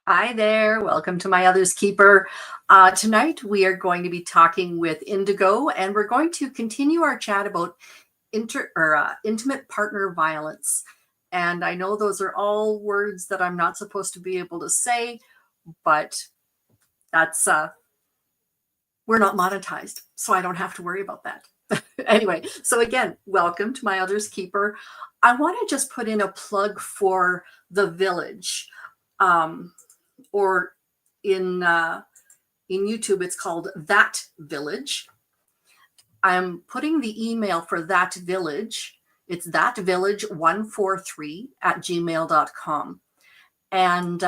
Hi there, welcome to My Other's Keeper. Tonight we are going to be talking with Indigo, and we're going to continue our chat about intimate partner violence. And I know those are all words that I'm not supposed to be able to say, but that's we're not monetized, so I don't have to worry about that. Anyway, so again, welcome to My Other's Keeper. I want to just put in a plug for the village. Or in YouTube, it's called That Village. I'm putting the email for That Village. It's thatvillage143@gmail.com. And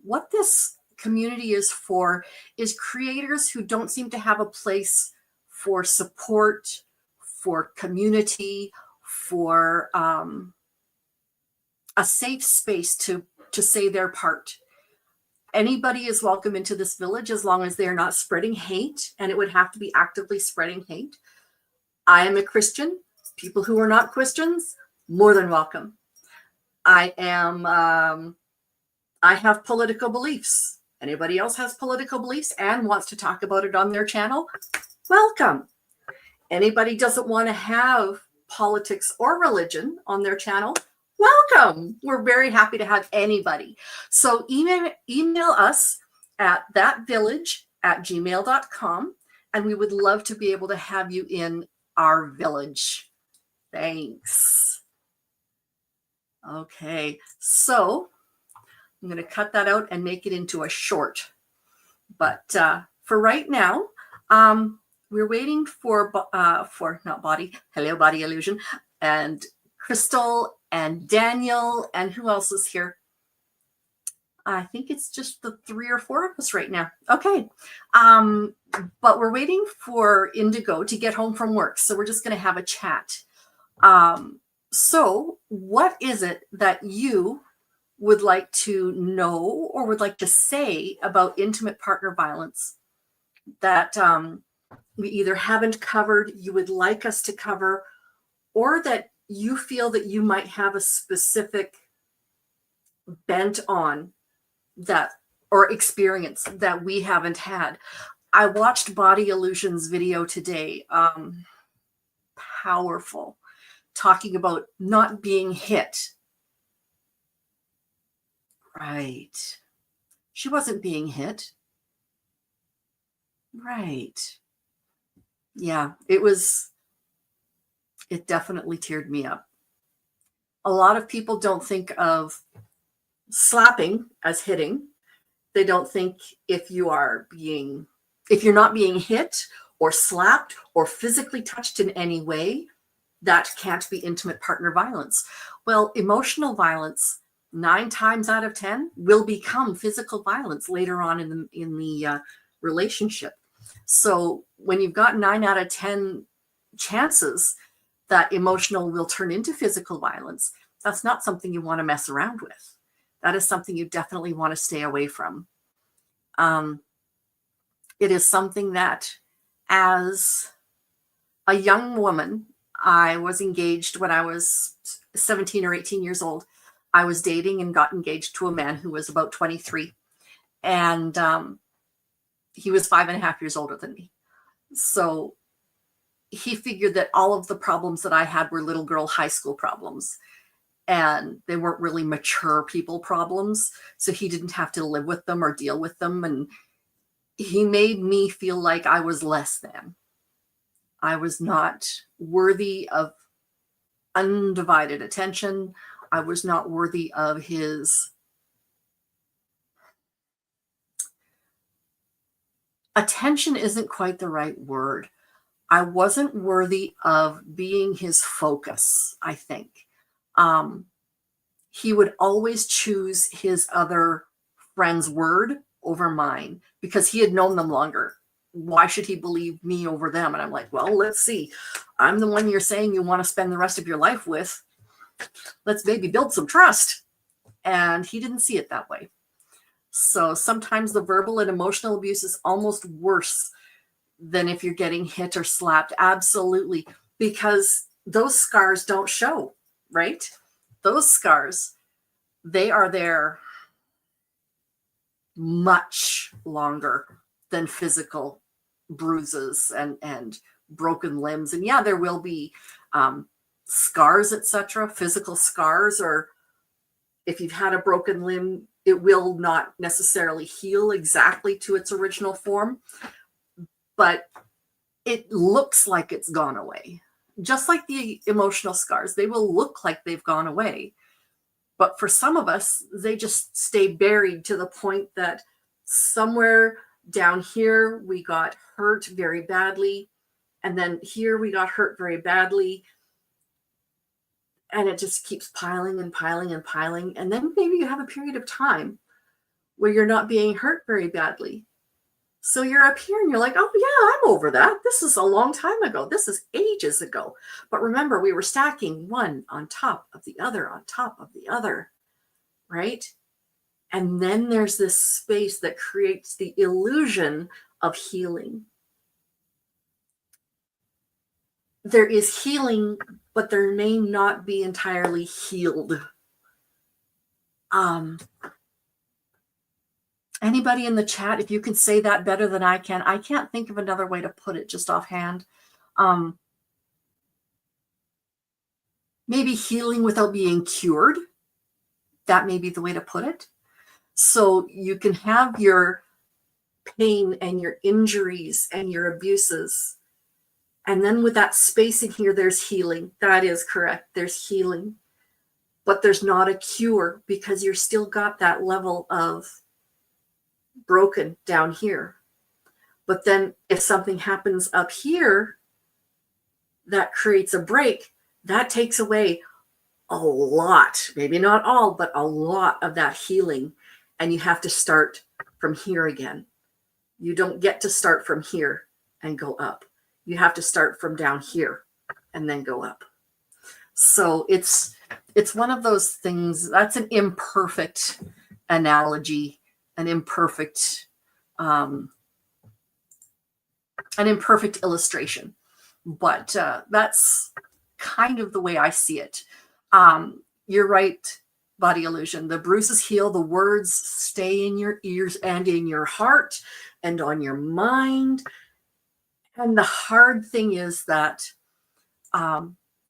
what this community is for is creators who don't seem to have a place for support, for community, for a safe space to say their part. Anybody is welcome into this village as long as they're not spreading hate, and it would have to be actively spreading hate. I am a Christian. People who are not Christians, more than welcome. I have political beliefs. Anybody else has political beliefs and wants to talk about it on their channel, welcome. Anybody doesn't want to have politics or religion on their channel, welcome. We're very happy to have anybody. So email us at thatvillage@gmail.com, and we would love to be able to have you in our village. Thanks. Okay, so I'm going to cut that out and make it into a short. But for right now, we're waiting for not Body, hello Body Illusion, and Crystal and Daniel, and who else is here? I think it's just the 3 or 4 of us right now. Okay. But we're waiting for Indigo to get home from work. So we're just going to have a chat. So what is it that you would like to know or would like to say about intimate partner violence that we either haven't covered, you would like us to cover, or that you feel that you might have a specific bent on that or experience that we haven't had? I watched Body Illusion's video today. Powerful. Talking about not being hit. Right. She wasn't being hit. Right. Yeah, it definitely teared me up. A lot of people don't think of slapping as hitting. They don't think if you're not being hit or slapped or physically touched in any way, that can't be intimate partner violence. Well, emotional violence 9 times out of 10 will become physical violence later on in the relationship. So when you've got 9 out of 10 chances that emotional will turn into physical violence, that's not something you want to mess around with. That is something you definitely want to stay away from. It is something that, as a young woman, I was engaged when I was 17 or 18 years old. I was dating and got engaged to a man who was about 23. And he was 5.5 years older than me. So he figured that all of the problems that I had were little girl high school problems. And they weren't really mature people problems. So he didn't have to live with them or deal with them. And he made me feel like I was less than. I was not worthy of undivided attention. I was not worthy of his attention. Isn't quite the right word. I wasn't worthy of being his focus, I think. He would always choose his other friend's word over mine because he had known them longer. Why should he believe me over them? And I'm like, well, let's see. I'm the one you're saying you want to spend the rest of your life with. Let's maybe build some trust. And he didn't see it that way. So sometimes the verbal and emotional abuse is almost worse than if you're getting hit or slapped. Absolutely. Because those scars don't show, right? Those scars, they are there much longer than physical bruises and broken limbs. And yeah, there will be scars, etc., physical scars, or if you've had a broken limb, it will not necessarily heal exactly to its original form, but it looks like it's gone away. Just like the emotional scars, they will look like they've gone away. But for some of us, they just stay buried to the point that somewhere down here we got hurt very badly, and then here we got hurt very badly, and it just keeps piling and piling and piling. And then maybe you have a period of time where you're not being hurt very badly. So you're up here and you're like, oh yeah, I'm over that. This is a long time ago. This is ages ago. But remember, we were stacking one on top of the other on top of the other, right? And then there's this space that creates the illusion of healing. There is healing, but there may not be entirely healed. Anybody in the chat, if you can say that better than I can. I can't think of another way to put it just offhand. Maybe healing without being cured. That may be the way to put it. So you can have your pain and your injuries and your abuses. And then with that space in here, there's healing. That is correct. There's healing. But there's not a cure because you're still got that level of broken down here. But then if something happens up here that creates a break, that takes away a lot, maybe not all, but a lot of that healing. And you have to start from here again. You don't get to start from here and go up. You have to start from down here and then go up. So it's one of those things. That's an imperfect analogy, an imperfect illustration, but that's kind of the way I see it. You're right, Body Illusion. The bruises heal, the words stay in your ears and in your heart and on your mind. And the hard thing is that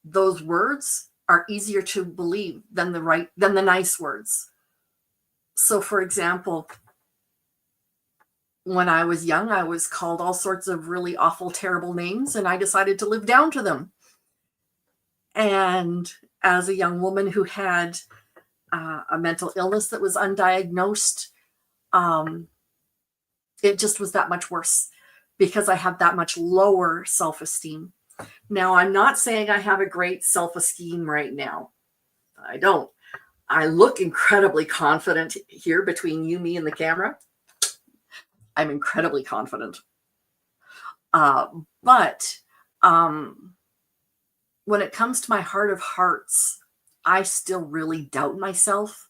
those words are easier to believe than the nice words. So, for example, when I was young, I was called all sorts of really awful, terrible names, and I decided to live down to them. And as a young woman who had a mental illness that was undiagnosed, it just was that much worse because I have that much lower self-esteem. Now, I'm not saying I have a great self-esteem right now. I don't. I look incredibly confident here between you, me, and the camera. I'm incredibly confident. But when it comes to my heart of hearts, I still really doubt myself.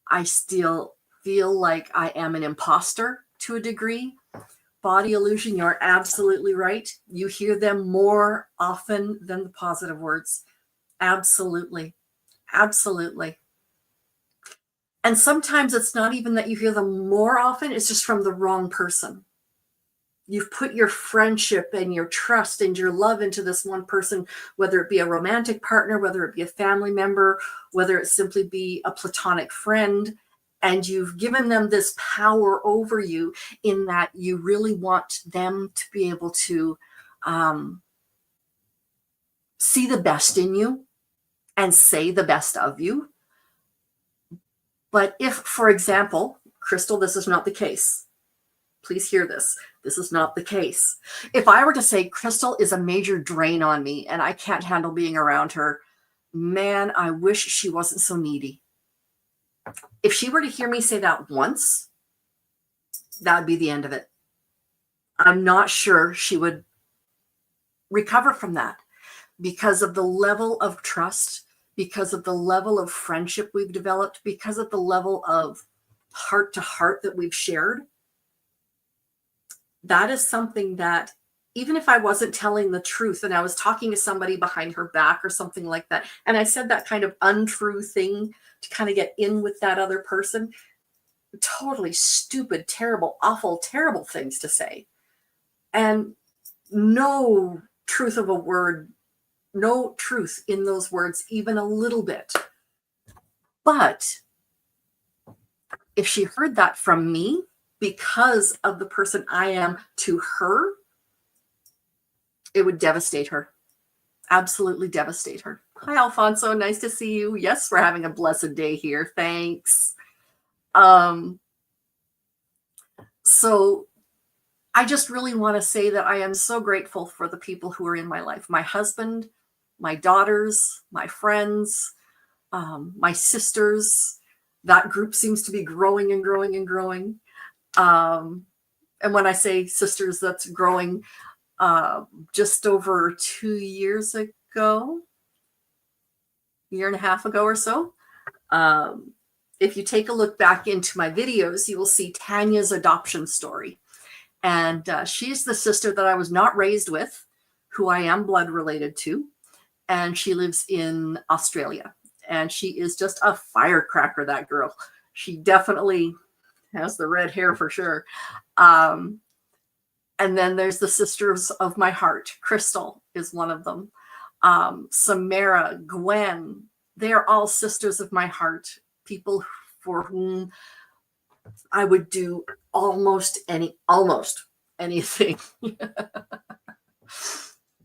I still feel like I am an imposter to a degree. Body Illusion, you're absolutely right. You hear them more often than the positive words. Absolutely. Absolutely. And sometimes it's not even that you hear them more often, it's just from the wrong person. You've put your friendship and your trust and your love into this one person, whether it be a romantic partner, whether it be a family member, whether it simply be a platonic friend, and you've given them this power over you in that you really want them to be able to see the best in you and say the best of you. But if, for example, Crystal, this is not the case. Please hear this. This is not the case. If I were to say Crystal is a major drain on me and I can't handle being around her, man, I wish she wasn't so needy. If she were to hear me say that once, that would be the end of it. I'm not sure she would recover from that because of the level of trust, because of the level of friendship we've developed, because of the level of heart to heart that we've shared. That is something that even if I wasn't telling the truth and I was talking to somebody behind her back or something like that, and I said that kind of untrue thing to kind of get in with that other person, totally stupid, terrible, awful, terrible things to say. And no truth of a word, no truth in those words, even a little bit. But if she heard that from me because of the person I am to her, it would devastate her. Absolutely devastate her. Hi, Alfonso. Nice to see you. Yes, we're having a blessed day here. Thanks. So I just really want to say that I am so grateful for the people who are in my life. My husband, my daughters, my friends, my sisters. That group seems to be growing and growing and growing. And when I say sisters, that's growing just over 2 years ago, year and a half ago or so. If you take a look back into my videos, you will see Tanya's adoption story. And she's the sister that I was not raised with, who I am blood related to. And she lives in Australia. And she is just a firecracker, that girl. She definitely has the red hair for sure. And then there's the sisters of my heart. Crystal is one of them. Samara, Gwen, they are all sisters of my heart. People for whom I would do almost anything.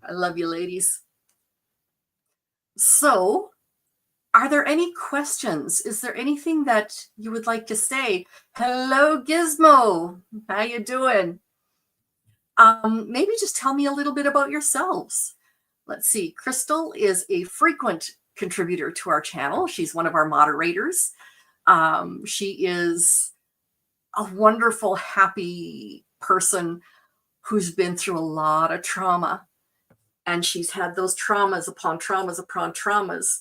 I love you, ladies. So, are there any questions? Is there anything that you would like to say? Hello, Gizmo. How you doing? Maybe just tell me a little bit about yourselves. Let's see. Crystal is a frequent contributor to our channel. She's one of our moderators. She is a wonderful, happy person who's been through a lot of trauma. And she's had those traumas upon traumas upon traumas.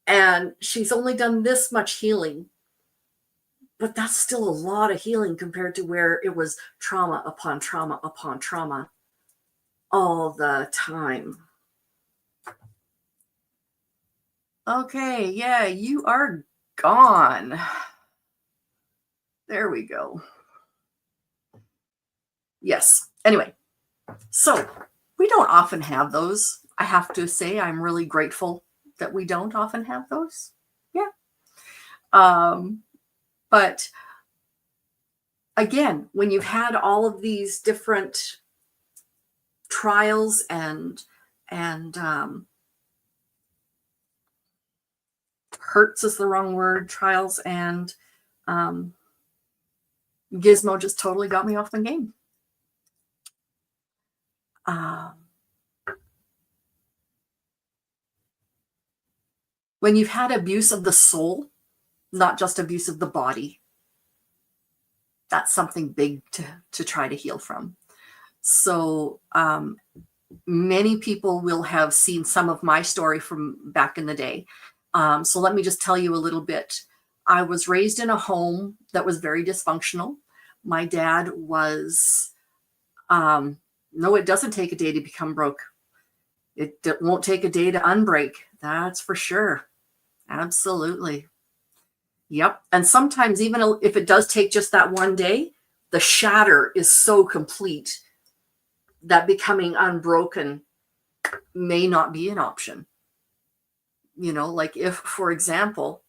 And she's only done this much healing. But that's still a lot of healing compared to where it was trauma upon trauma upon trauma all the time. Okay, yeah, you are gone. There we go. Yes. Anyway, so we don't often have those. I have to say I'm really grateful that we don't often have those. Yeah. But again, when you've had all of these different trials and hurts is the wrong word, trials and Gizmo just totally got me off the game. When you've had abuse of the soul, not just abuse of the body, that's something big to try to heal from. So many people will have seen some of my story from back in the day. So let me just tell you a little bit. I was raised in a home that was very dysfunctional. My dad was, no, it doesn't take a day to become broke. It won't take a day to unbreak. That's for sure. Absolutely. Yep. And sometimes even if it does take just that one day, the shatter is so complete that becoming unbroken may not be an option. You know, like if, for example,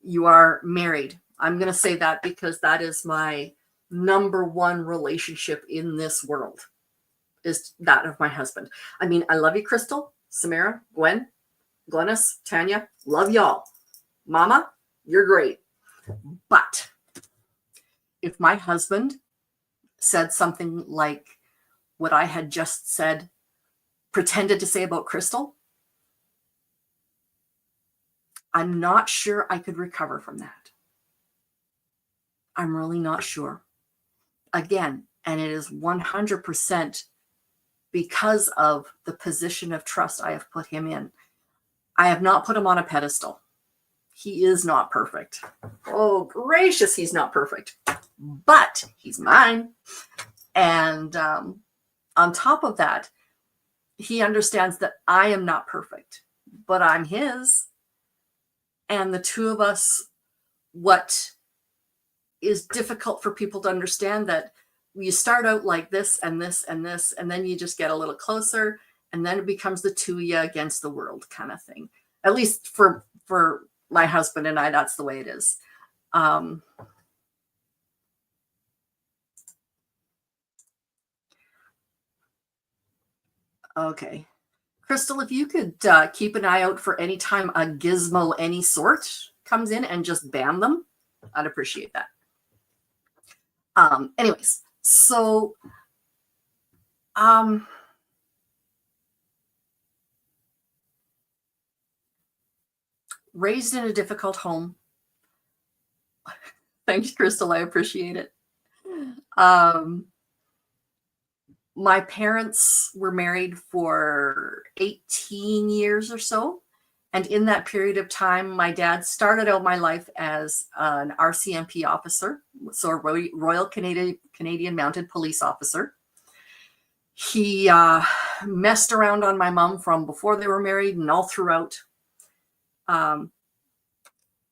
you are married. I'm going to say that because that is my number one relationship in this world, is that of my husband. I mean, I love you, Crystal, Samara, Gwen, Glennis, Tanya, love y'all. Mama, you're great. But if my husband said something like what I had just said, pretended to say about Crystal, I'm not sure I could recover from that. I'm really not sure. Again, and it is 100% because of the position of trust I have put him in. I have not put him on a pedestal. He is not perfect. Oh, gracious, he's not perfect. But he's mine. And on top of that, he understands that I am not perfect, but I'm his. And the two of us, what is difficult for people to understand, that you start out like this and this and this, and then you just get a little closer, and then it becomes the two of you against the world kind of thing. At least for my husband and I, that's the way it is. Okay. Crystal, if you could keep an eye out for any time a gizmo any sort comes in and just ban them, I'd appreciate that. Anyways, so raised in a difficult home. Thanks, Crystal. I appreciate it. My parents were married for 18 years or so. And in that period of time, my dad started out my life as an RCMP officer, so a Royal Canadian Mounted Police officer. He messed around on my mom from before they were married and all throughout.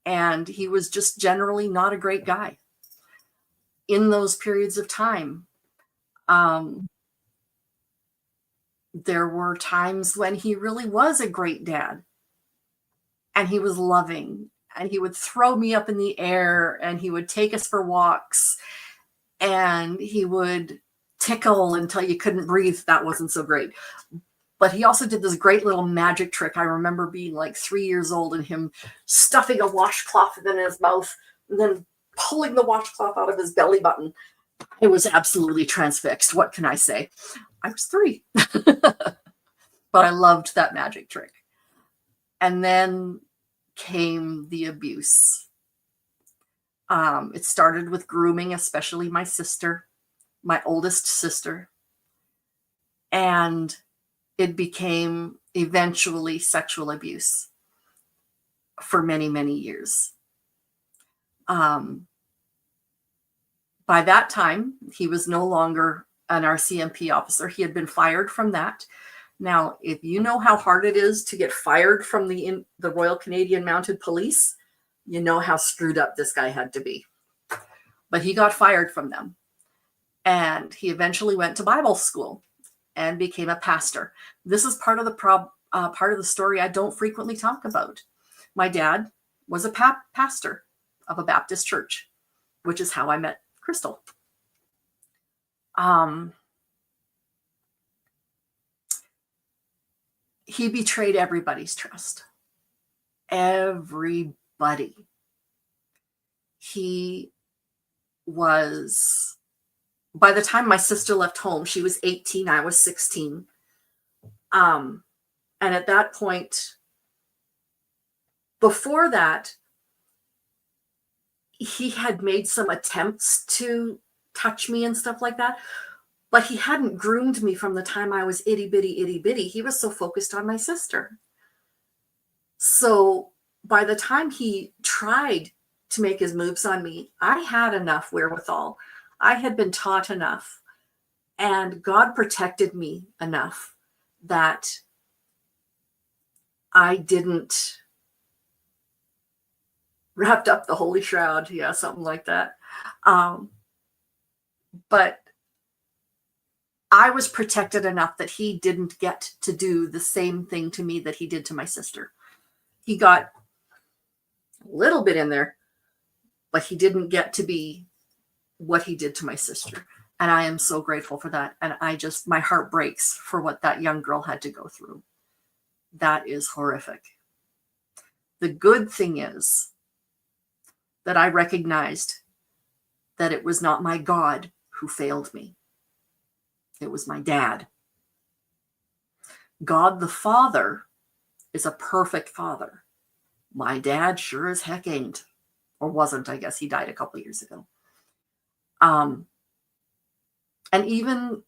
And he was just generally not a great guy. In those periods of time, there were times when he really was a great dad, and he was loving, and he would throw me up in the air, and he would take us for walks, and he would tickle until you couldn't breathe. That wasn't so great. But he also did this great little magic trick. I remember being like 3 years old and him stuffing a washcloth in his mouth and then pulling the washcloth out of his belly button. I was absolutely transfixed. What can I say? I was 3. But I loved that magic trick. And then came the abuse. It started with grooming, especially my sister, my oldest sister. And it became eventually sexual abuse for many, many years. By that time, he was no longer an RCMP officer. He had been fired from that. Now, if you know how hard it is to get fired from the Royal Canadian Mounted Police, you know how screwed up this guy had to be. But he got fired from them. And he eventually went to Bible school and became a pastor. This is part of the story I don't frequently talk about. My dad was a pastor of a Baptist church, which is how I met Crystal. He betrayed everybody's trust. Everybody. He was, by the time my sister left home, she was 18, I was 16. And at that point, before that, he had made some attempts to touch me and stuff like that, but he hadn't groomed me from the time I was itty bitty. He was so focused on my sister. So by the time he tried to make his moves on me, I had enough wherewithal. I had been taught enough, and God protected me enough that I didn't wrapped up the holy shroud. Yeah, something like that. But I was protected enough that he didn't get to do the same thing to me that he did to my sister. He got a little bit in there, but he didn't get to be what he did to my sister. And I am so grateful for that. And my heart breaks for what that young girl had to go through. That is horrific. The good thing is that I recognized that it was not my God who failed me. It was my dad. God the Father is a perfect father. My dad sure as heck ain't. Or wasn't, I guess. He died a couple years ago. And even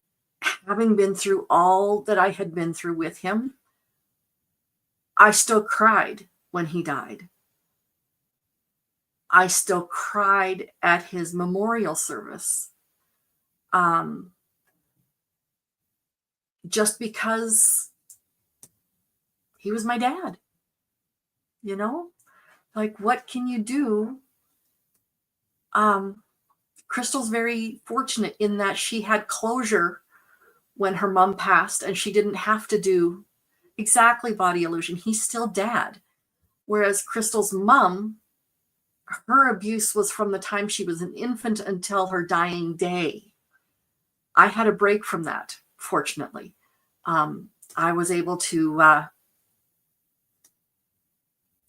having been through all that I had been through with him, I still cried when he died. I still cried at his memorial service. Just because he was my dad. You know? Like, what can you do Crystal's very fortunate in that she had closure when her mom passed, and she didn't have to do exactly body illusion. He's still dad. Whereas Crystal's mom, her abuse was from the time she was an infant until her dying day. I had a break from that, fortunately. I was able to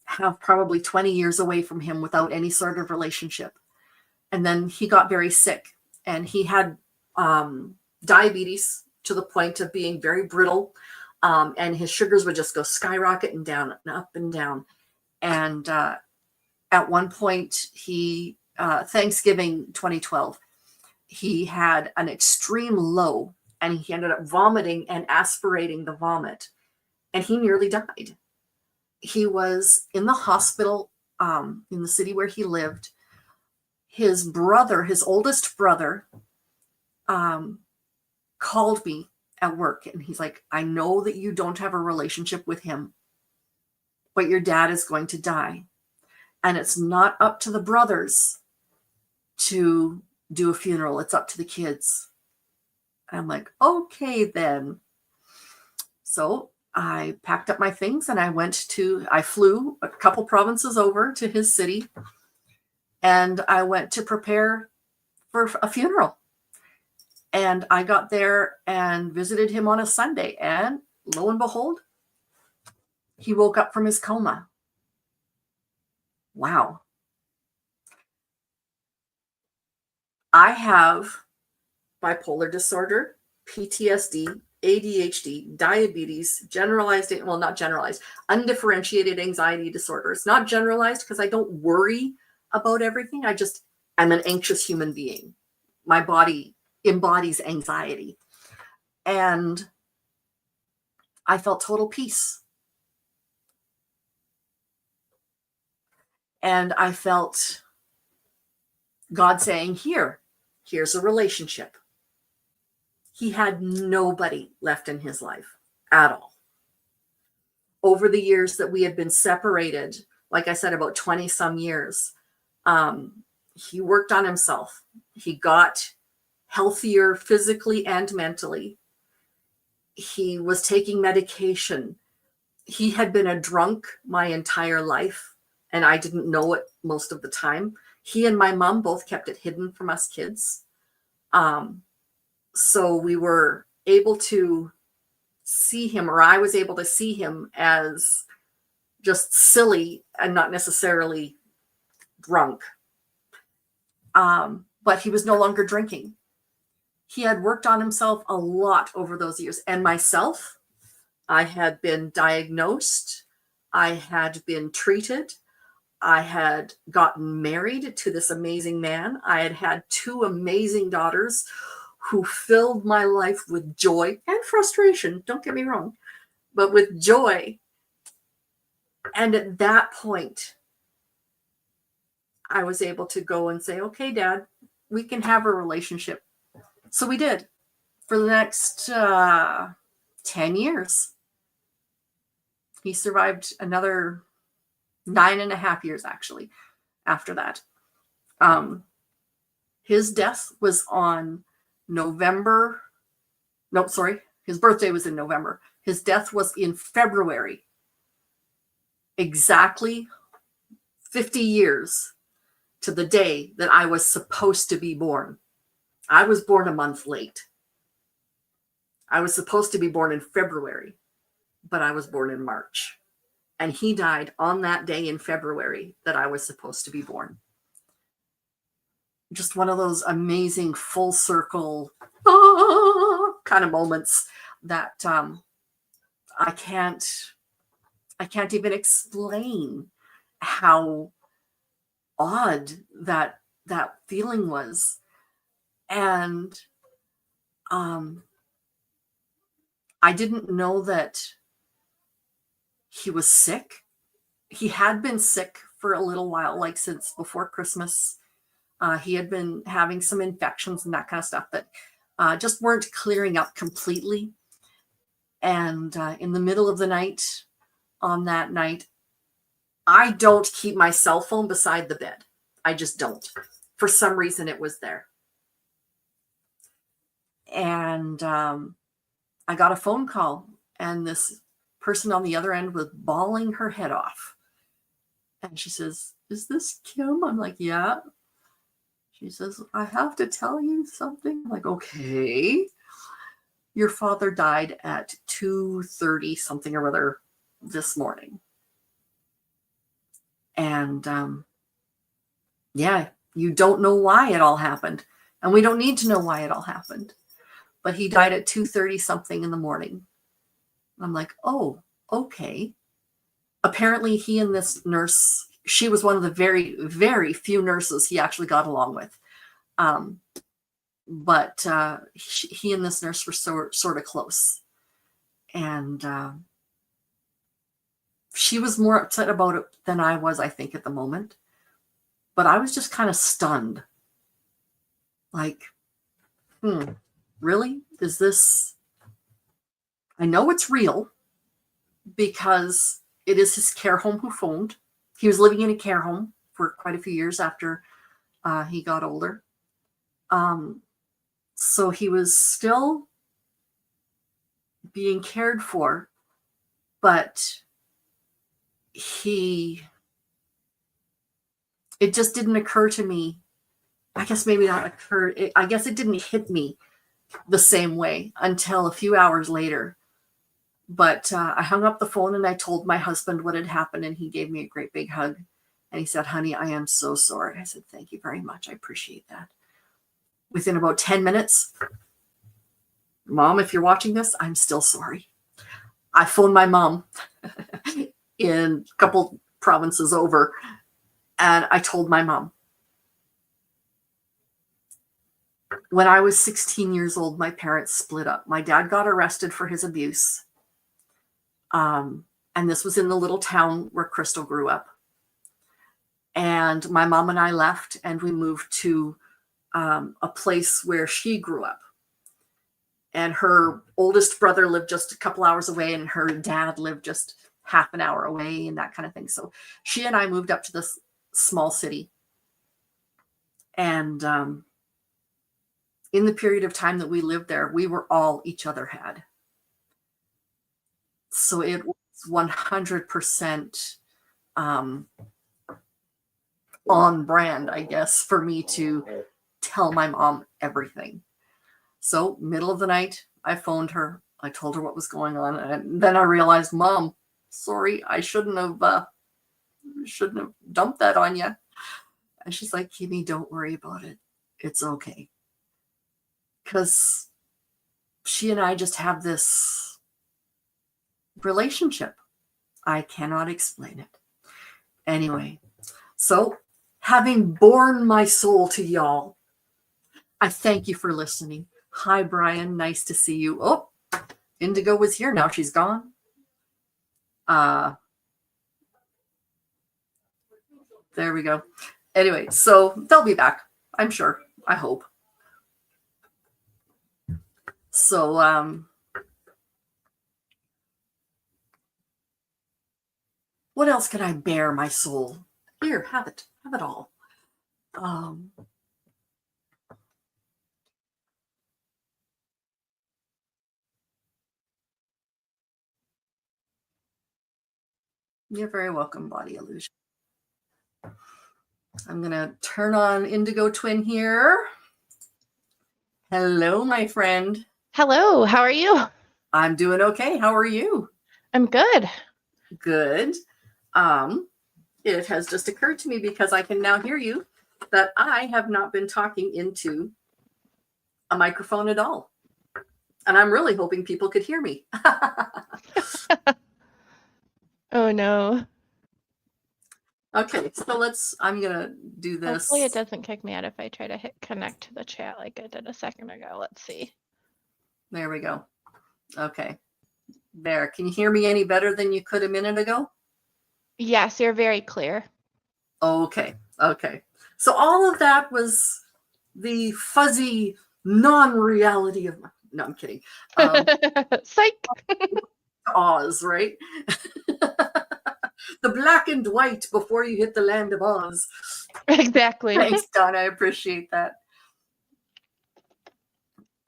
have probably 20 years away from him without any sort of relationship. And then he got very sick, and he had diabetes to the point of being very brittle. And his sugars would just go skyrocketing down and up and down. And at one point, Thanksgiving 2012, he had an extreme low, and he ended up vomiting and aspirating the vomit, and he nearly died. He was in the hospital in the city where he lived. His brother, his oldest brother, called me at work, and he's like, I know that you don't have a relationship with him, but your dad is going to die. And it's not up to the brothers to do a funeral. It's up to the kids. I'm like, okay, then. So I packed up my things and I flew a couple provinces over to his city, and I went to prepare for a funeral. And I got there and visited him on a Sunday, and lo and behold, he woke up from his coma. Wow. I have bipolar disorder, PTSD, ADHD, diabetes, undifferentiated anxiety disorder. It's not generalized because I don't worry about everything. I'm an anxious human being. My body embodies anxiety. And I felt total peace. And I felt God saying, here's a relationship. He had nobody left in his life at all. Over the years that we had been separated, like I said, about 20 some years, he worked on himself. He got healthier physically and mentally. He was taking medication. He had been a drunk my entire life, and I didn't know it most of the time. He and my mom both kept it hidden from us kids. So we were able to see him, or I was able to see him as just silly and not necessarily drunk. But he was no longer drinking. He had worked on himself a lot over those years. And myself, I had been diagnosed. I had been treated. I had gotten married to this amazing man. I had had 2 amazing daughters who filled my life with joy and frustration. Don't get me wrong, but with joy. And at that point, I was able to go and say, okay, Dad, we can have a relationship. So we did for the next 10 years. He survived another 9.5 years, actually, after that. His death was on his birthday was in November. His death was in February. Exactly 50 years to the day that I was supposed to be born. I was born a month late. I was supposed to be born in February, but I was born in March. And he died on that day in February that I was supposed to be born. Just one of those amazing full circle kind of moments that I can't even explain how odd that feeling was. And I didn't know that he was sick. He had been sick for a little while, like since before Christmas. He had been having some infections and that kind of stuff that just weren't clearing up completely. And in the middle of the night, on that night, I don't keep my cell phone beside the bed. I just don't. For some reason, it was there. And I got a phone call, and this person on the other end was bawling her head off. And she says, "Is this Kim?" I'm like, "Yeah." She says, "I have to tell you something." I'm like, "Okay." "Your father died at 2:30 something or other this morning." And yeah, you don't know why it all happened. And we don't need to know why it all happened. But he died at 2:30 something in the morning. I'm like, "Oh, okay." Apparently he and this nurse, she was one of the very, very few nurses he actually got along with. But he and this nurse were sort of close. And she was more upset about it than I was, I think, at the moment. But I was just kind of stunned. Like, really? Is this? I know it's real because it is his care home who phoned. He was living in a care home for quite a few years after he got older. So he was still being cared for, but it just didn't occur to me. I guess maybe not occur. I guess it didn't hit me the same way until a few hours later. But I hung up the phone and I told my husband what had happened, and he gave me a great big hug. And he said, "Honey, I am so sorry." I said, "Thank you very much. I appreciate that." Within about 10 minutes, "Mom, if you're watching this, I'm still sorry." I phoned my mom in a couple provinces over, and I told my mom. When I was 16 years old, my parents split up. My dad got arrested for his abuse. And this was in the little town where Crystal grew up. And my mom and I left, and we moved to a place where she grew up. And her oldest brother lived just a couple hours away, and her dad lived just half an hour away, and that kind of thing. So she and I moved up to this small city. And in the period of time that we lived there, we were all each other had. So it was 100% on brand, I guess, for me to tell my mom everything. So middle of the night, I phoned her. I told her what was going on. And then I realized, "Mom, sorry, I shouldn't have dumped that on you." And she's like, "Kimmy, don't worry about it. It's okay." Because she and I just have this relationship. I cannot explain it. Anyway, so having borne my soul to y'all, I thank you for listening. Hi, Brian. Nice to see you. Oh, Indigo was here. Now she's gone. There we go. Anyway, so they'll be back, I'm sure. I hope. So, what else can I bear my soul? Here, have it. Have it all. You're very welcome, Body Illusion. I'm going to turn on Indigo Twin here. Hello, my friend. Hello, how are you? I'm doing okay. How are you? I'm good. Good. It has just occurred to me, because I can now hear you, that I have not been talking into a microphone at all. And I'm really hoping people could hear me. Oh no. Okay, so I'm going to do this. Hopefully it doesn't kick me out if I try to hit connect to the chat like I did a second ago. Let's see. There we go. Okay. There. Can you hear me any better than you could a minute ago? Yes, you're very clear. Okay. Okay. So all of that was the fuzzy non-reality of my... No, I'm kidding. Psych. Oz, right? The black and white before you hit the land of Oz. Exactly. Thanks, Don. I appreciate that.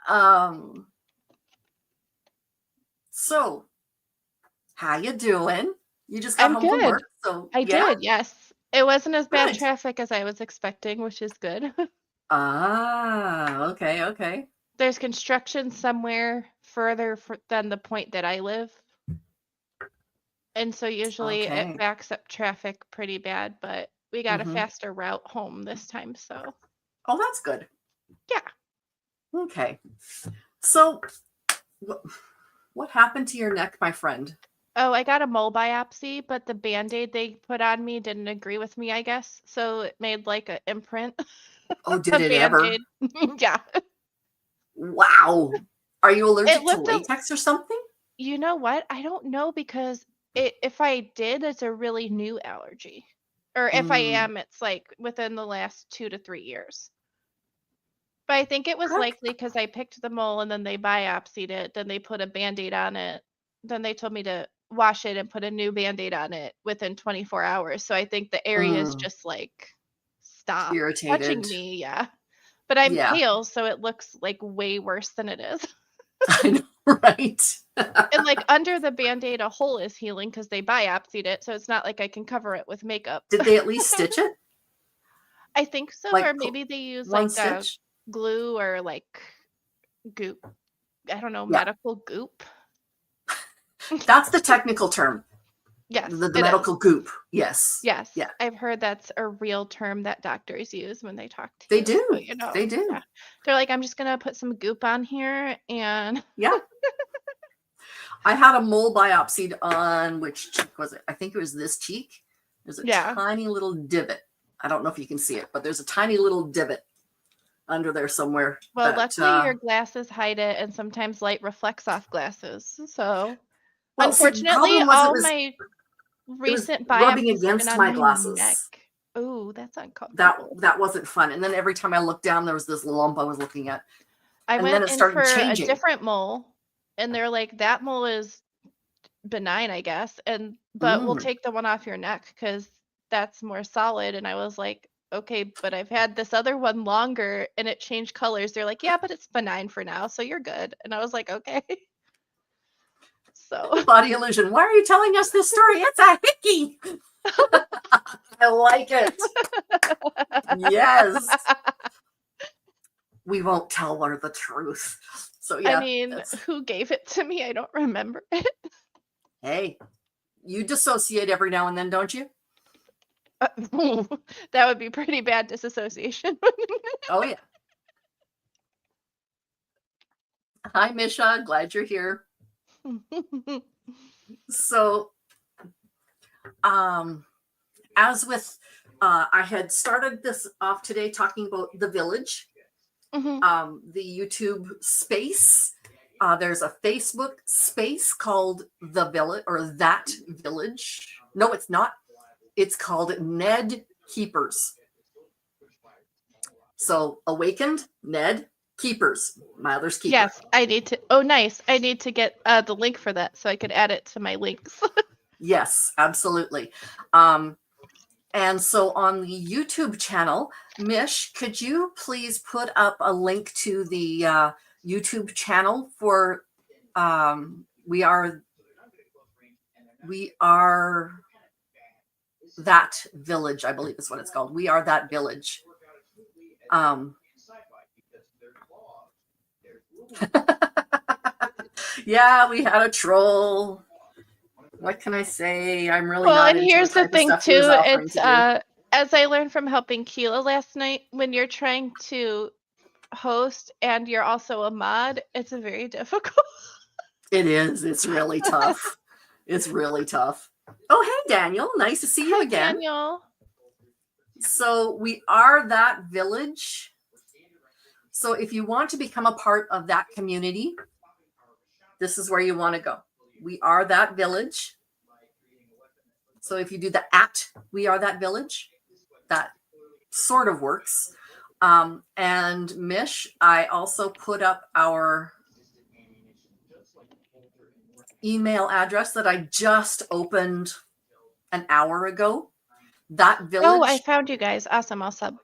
Um, so how you doing? You just got I'm home from good. work, so I yeah, did, yes. It wasn't as bad good. traffic as I was expecting, which is good. Ah, okay, okay, There's construction somewhere further than the point that I live. And so usually it okay. backs up traffic pretty bad, but we got a Mm-hmm. faster route home this time. So, Oh, that's good. yeah. Okay. So, what happened to your neck, my friend? Oh, I got a mole biopsy, but the band-aid they put on me didn't agree with me, I guess. So it made like an imprint, Oh, did a it ever? band-aid. Yeah. Wow. Are you It allergic to looked latex or something? you know what? I don't know because if I did, it's a really new allergy. Or if I Mm. am, it's like within the last 2 to 3 years. But I think it was likely because I picked the mole and then they biopsied it, then they put a Band-Aid on it. Then they told me to wash it and put a new Band-Aid on it within 24 hours. So I think the area is Mm. just like, stop touching Irritated. me. Yeah. But I'm Yeah, pale, so it looks like way worse than it is. I know, right? And like under the Band-Aid, a hole is healing because they biopsied it. So it's not like I can cover it with makeup. Did they at least stitch it? I think so. Or Like maybe they use one like stitch? glue or like goop. I don't know, Yeah, medical goop. that's the technical term. Yes, The it is. medical goop. Yes. Yes, Yeah, I've heard that's a real term that doctors use when they talk to they you. So, do. you know, They do. yeah. They're like, I'm just gonna put some goop on here and Yeah. I had a mole biopsied on which cheek was it? I think it was this cheek. There's a yeah. tiny little divot. I don't know if you can see it, but there's a tiny little divot under there somewhere Well, that luckily your glasses hide it and sometimes light reflects off glasses. So, well, see, the unfortunately, problem was all my it was recent rubbing biopsies have been against on my my neck. glasses. Oh, that's That uncomfortable. that wasn't fun. And then every time I looked down, there was this lump I was looking at. I And then went it in started for a changing. different mole and they're like, that mole is benign, I guess, but we'll Mm. take the one off your neck because that's more solid. And I was like, okay, but I've had this other one longer and it changed colors. They're like, yeah, but it's benign for now, so you're good. And I was like, okay. So Body illusion. Why are you telling us this story? It's a hickey. I like it. Yes. We won't tell her the truth. So I yeah, mean, that's who gave it to me? I don't remember it. hey, you dissociate every now and then, don't you? That would be pretty bad disassociation. Oh yeah. Hi, Misha. Glad you're here. So, as with, I had started this off today talking about the village, Mhm. the YouTube space. There's a Facebook space called The Village or That Village. No, it's not. It's called Ned Keepers. So, awakened, Ned, Keepers, my other's keeper. Yes, I need to. Oh, nice. I need to get the link for that so I could add it to my links. Yes, absolutely. And so on the YouTube channel, Mish, could you please put up a link to the YouTube channel for we are that village, I believe is what it's called. We are that village. Yeah, we had a troll. What can I say? I'm really Well, not and into the here's the type of thing stuff he was too, offering it's to do. as I learned from helping Keela last night, when you're trying to host and you're also a mod, it's a very difficult. It is. It's really tough. It's really tough. Oh, hey, Daniel. Nice to see you Hi, again. Daniel. So we are that village. So if you want to become a part of that community, this is where you want to go. We are that village. So if you do the we are that village, that sort of works. And Mish, I also put up our email address that I just opened an hour ago. That village. Oh, I found you guys. Awesome. I thought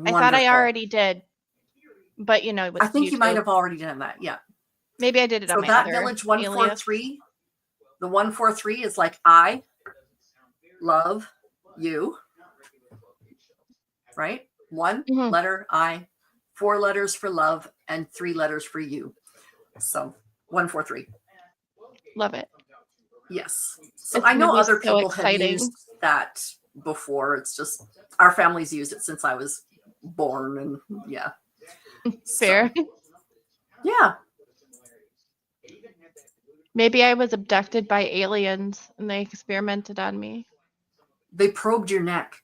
I Wonderful. already did. but you know, with I think you might YouTube. have already done that. Yeah. Maybe I did it on So my that other village alias. 143, the 143 is like I love you, right? One Mhm. letter I, 4 letters for love, and 3 letters for you. So 143. Love it. Yes. So It's I gonna know be other so people have exciting. used that before. It's just our family's used it since I was born, and yeah. Fair. So yeah, Maybe I was abducted by aliens and they experimented on me. they probed your neck.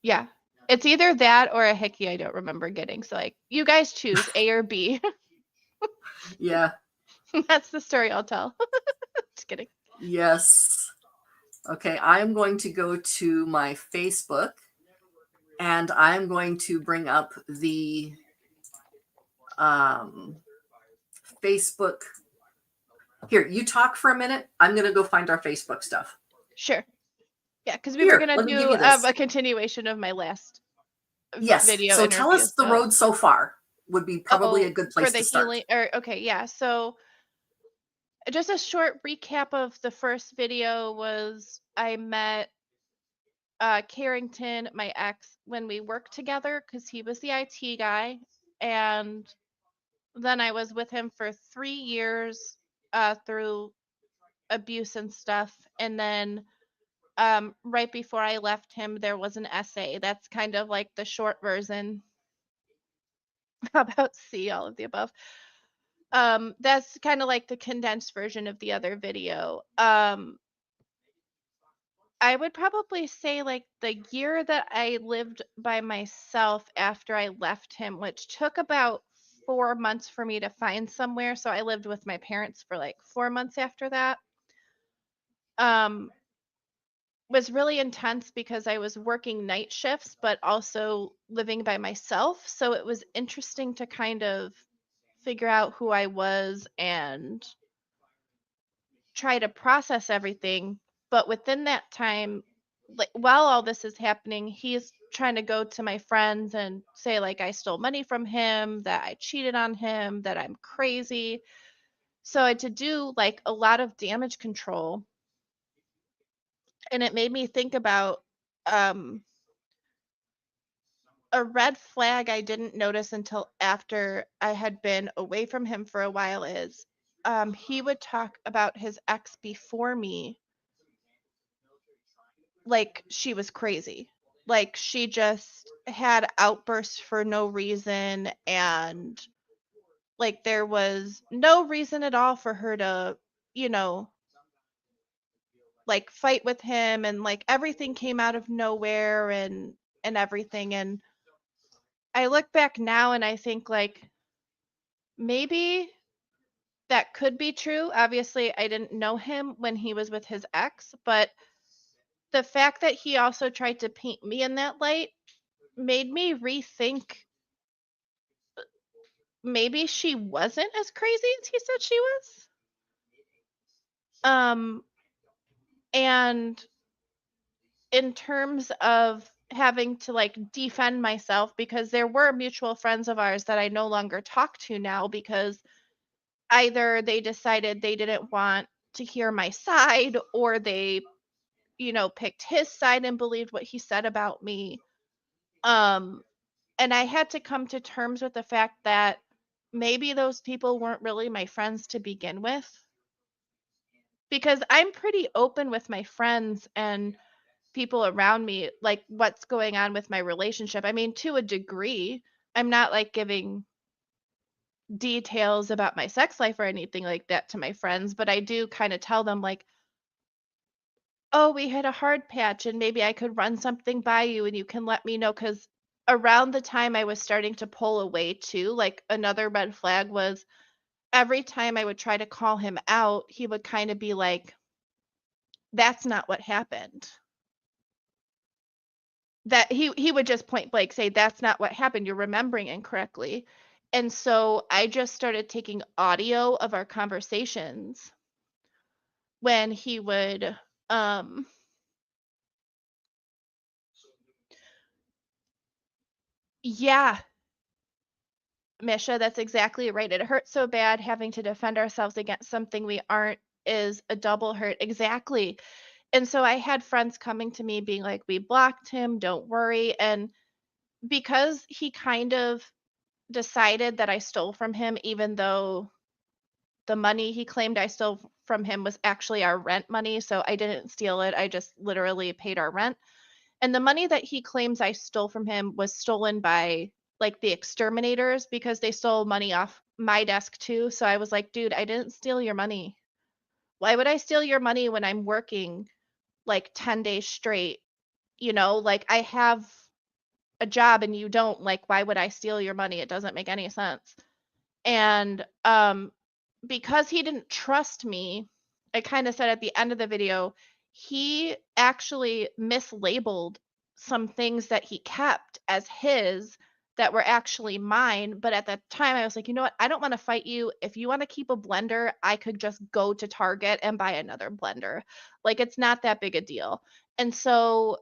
Yeah. It's either that or a hickey I don't remember getting. So like, you guys choose A or B. Yeah. That's the story I'll tell. Just kidding. Yes. Okay, I am going to go to my Facebook and I'm going to bring up the Facebook. Here, you talk for a minute. I'm going to go find our Facebook stuff. Sure. Yeah, because we were Here, gonna let me give do you this. a continuation of my last Yes. video So tell interview. us the road so far would be probably a Oh, good for place the to start. healing, or okay, yeah. So just a short recap of the first video was I met Carrington, my ex, when we worked together because he was the IT guy, and then I was with him for 3 years through abuse and stuff, and then right before I left him, there was an essay. That's kind of like the short version. How about C, all of the above? That's kind of like the condensed version of the other video. I would probably say like the year that I lived by myself after I left him, which took about 4 months for me to find somewhere. So I lived with my parents for like 4 months after that. Um, was really intense because I was working night shifts, but also living by myself. So it was interesting to kind of figure out who I was and try to process everything. But within that time, like while all this is happening, he's trying to go to my friends and say like I stole money from him, that I cheated on him, that I'm crazy. So I had to do like a lot of damage control, and it made me think about um a red flag I didn't notice until after I had been away from him for a while is he would talk about his ex before me like she was crazy. Like she just had outbursts for no reason, and like there was no reason at all for her to, you know, like fight with him, and like everything came out of nowhere and everything. And I look back now and I think like maybe that could be true. Obviously, I didn't know him when he was with his ex, but the fact that he also tried to paint me in that light made me rethink maybe she wasn't as crazy as he said she was. Um, and in terms of having to like defend myself, because there were mutual friends of ours that I no longer talk to now because either they decided they didn't want to hear my side, or they, you know, picked his side and believed what he said about me. Um, and I had to come to terms with the fact that maybe those people weren't really my friends to begin with, because I'm pretty open with my friends and people around me, like what's going on with my relationship. I mean, to a degree, I'm not like giving details about my sex life or anything like that to my friends, but I do kind of tell them, like, oh, we hit a hard patch and maybe I could run something by you and you can let me know. Because around the time I was starting to pull away too, like another red flag was every time I would try to call him out, he would kind of be like, that's not what happened. That he would just point blank say, "That's not what happened, you're remembering incorrectly." And so I just started taking audio of our conversations when he would, um yeah, Misha, that's exactly right. It hurts so bad having to defend ourselves against something we aren't is a double hurt. Exactly. And so I had friends coming to me being like, we blocked him, don't worry. And because he kind of decided that I stole from him, even though the money he claimed I stole from him was actually our rent money. So I didn't steal it. I just literally paid our rent. And the money that he claims I stole from him was stolen by like the exterminators because they stole money off my desk too. So I was like, dude, I didn't steal your money. Why would I steal your money when I'm working like 10 days straight? You know, like I have a job and you don't. Like, why would I steal your money? It doesn't make any sense. And because he didn't trust me, I kind of said at the end of the video, he actually mislabeled some things that he kept as his that were actually mine. But at the time, I was like, you know what? I don't want to fight you. If you want to keep a blender, I could just go to Target and buy another blender. Like, it's not that big a deal. And so,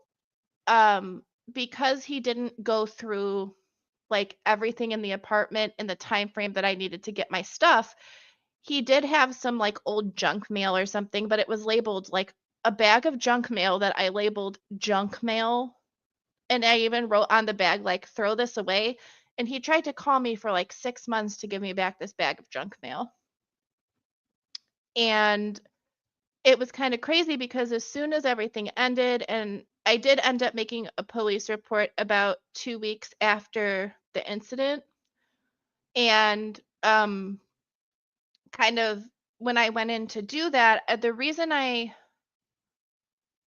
um, because he didn't go through like everything in the apartment in the time frame that I needed to get my stuff, he did have some like old junk mail or something, but it was labeled like a bag of junk mail that I labeled junk mail. And I even wrote on the bag, like, throw this away. And he tried to call me for like 6 months to give me back this bag of junk mail. And it was kind of crazy because as soon as everything ended, and I did end up making a police report about 2 weeks after the incident. And kind of when I went in to do that, the reason I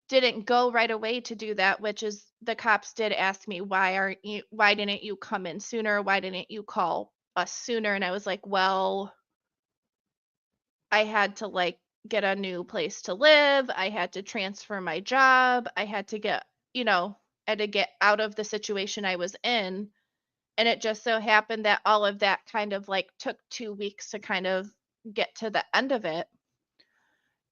didn't go right away to do that, which is the cops did ask me, why didn't you come in sooner? Why didn't you call us sooner? And I was like, well, I had to like get a new place to live. I had to transfer my job. I had to get, you know, I had to get out of the situation I was in. And it just so happened that all of that kind of like took 2 weeks to kind of get to the end of it.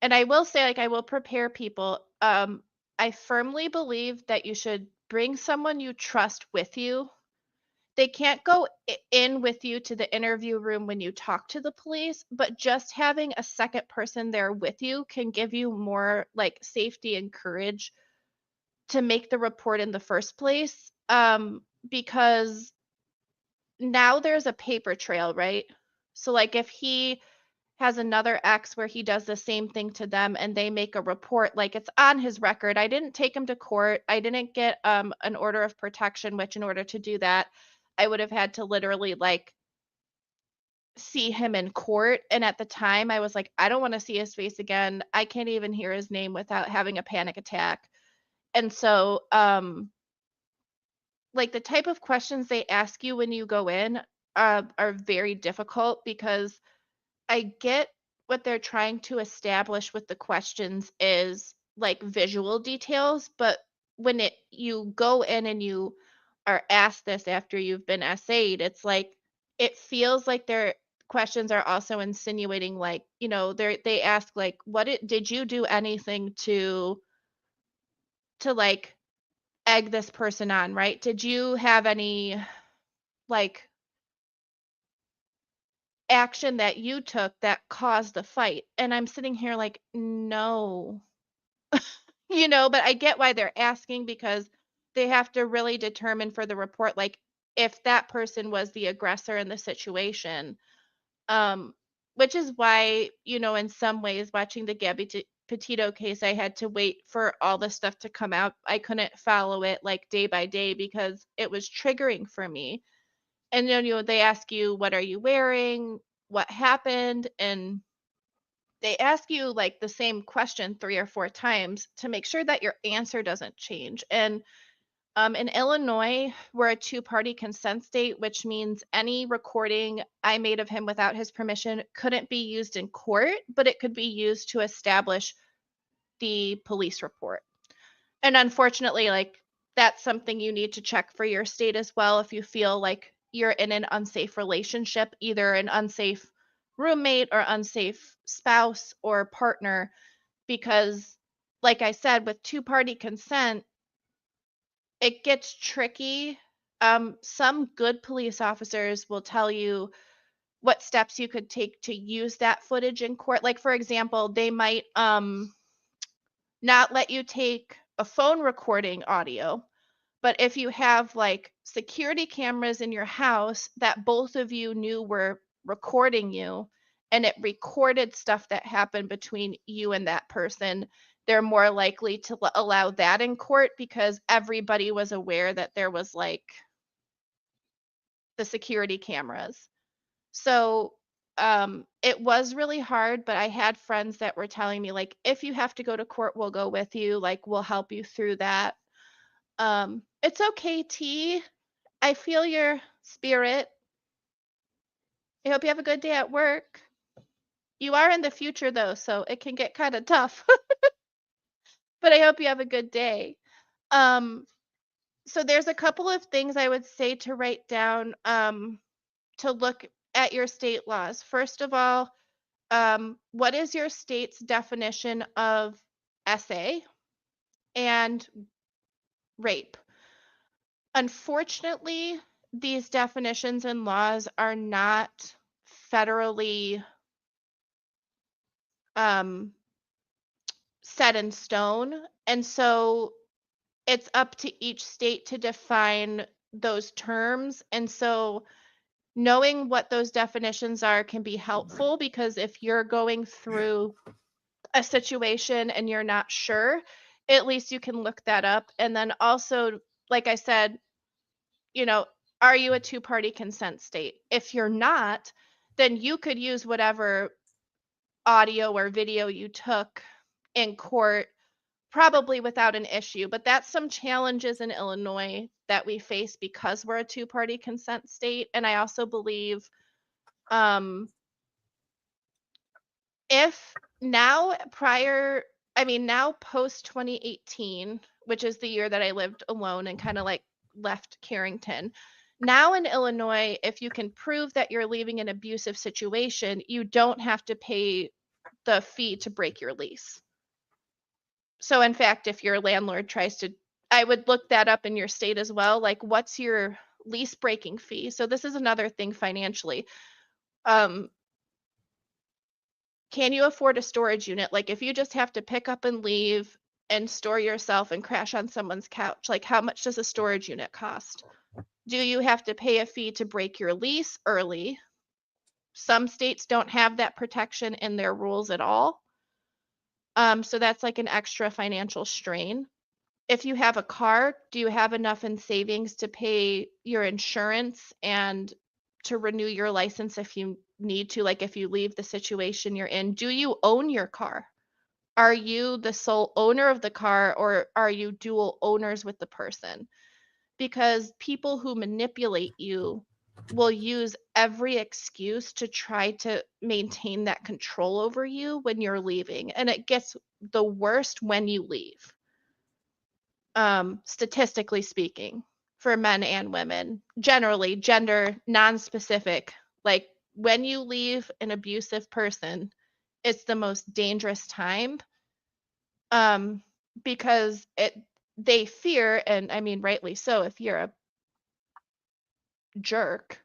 And I will say, like, I will prepare people. I firmly believe that you should bring someone you trust with you. They can't go in with you to the interview room when you talk to the police, but just having a second person there with you can give you more like safety and courage to make the report in the first place. Because now there's a paper trail, right? So, like, if he has another ex where he does the same thing to them and they make a report, like, it's on his record. I didn't take him to court. I didn't get an order of protection, which in order to do that, I would have had to literally like see him in court. And at the time I was like, I don't want to see his face again. I can't even hear his name without having a panic attack. And so like the type of questions they ask you when you go in are very difficult because I get what they're trying to establish with the questions is like visual details, but when you go in and you are asked this after you've been essayed, it's like it feels like their questions are also insinuating like, you know, they ask like, did you do anything to like egg this person on, right? Did you have any like action that you took that caused the fight? And I'm sitting here like, no, you know, but I get why they're asking because they have to really determine for the report, like if that person was the aggressor in the situation. Um, which is why, you know, in some ways, watching the Gabby Petito case, I had to wait for all the stuff to come out. I couldn't follow it like day by day because it was triggering for me. And then, you know, they ask you, what are you wearing? What happened? And they ask you like the same question 3 or 4 times to make sure that your answer doesn't change. And in Illinois, we're a two-party consent state, which means any recording I made of him without his permission couldn't be used in court, but it could be used to establish the police report. And unfortunately, like that's something you need to check for your state as well if you feel like you're in an unsafe relationship, either an unsafe roommate or unsafe spouse or partner, because like I said, with two-party consent, it gets tricky Some good police officers will tell you what steps you could take to use that footage in court. Like, for example, they might not let you take a phone recording audio, but if you have like security cameras in your house that both of you knew were recording you and it recorded stuff that happened between you and that person, they're more likely to allow that in court because everybody was aware that there was like the security cameras. So it was really hard, but I had friends that were telling me like, if you have to go to court, we'll go with you, like we'll help you through that. It's okay, T. I feel your spirit. I hope you have a good day at work. You are in the future though, so it can get kind of tough. But I hope you have a good day. Um, so there's a couple of things I would say to write down to look at your state laws. First of all, what is your state's definition of SA and rape? Unfortunately, these definitions and laws are not federally um, set in stone. And so it's up to each state to define those terms. And so knowing what those definitions are can be helpful because if you're going through a situation and you're not sure, at least you can look that up. And then also, like I said, you know, are you a two-party consent state? If you're not, then you could use whatever audio or video you took in court probably without an issue. But that's some challenges in Illinois that we face because we're a two-party consent state. And I also believe um, if now now post 2018, which is the year that I lived alone and kind of like left Carrington. Now in Illinois, if you can prove that you're leaving an abusive situation, you don't have to pay the fee to break your lease. So in fact, if your landlord tries to, I would look that up in your state as well. Like, what's your lease breaking fee? So this is another thing financially. Can you afford a storage unit? Like if you just have to pick up and leave and store yourself and crash on someone's couch, like how much does a storage unit cost? Do you have to pay a fee to break your lease early? Some states don't have that protection in their rules at all. So that's like an extra financial strain. If you have a car, do you have enough in savings to pay your insurance and to renew your license if you need to, like if you leave the situation you're in? Do you own your car? Are you the sole owner of the car or are you dual owners with the person? Because people who manipulate you will use every excuse to try to maintain that control over you when you're leaving. And it gets the worst when you leave, statistically speaking, for men and women, generally, gender non-specific. Like when you leave an abusive person, it's the most dangerous time because they fear, and I mean rightly so, if you're a jerk,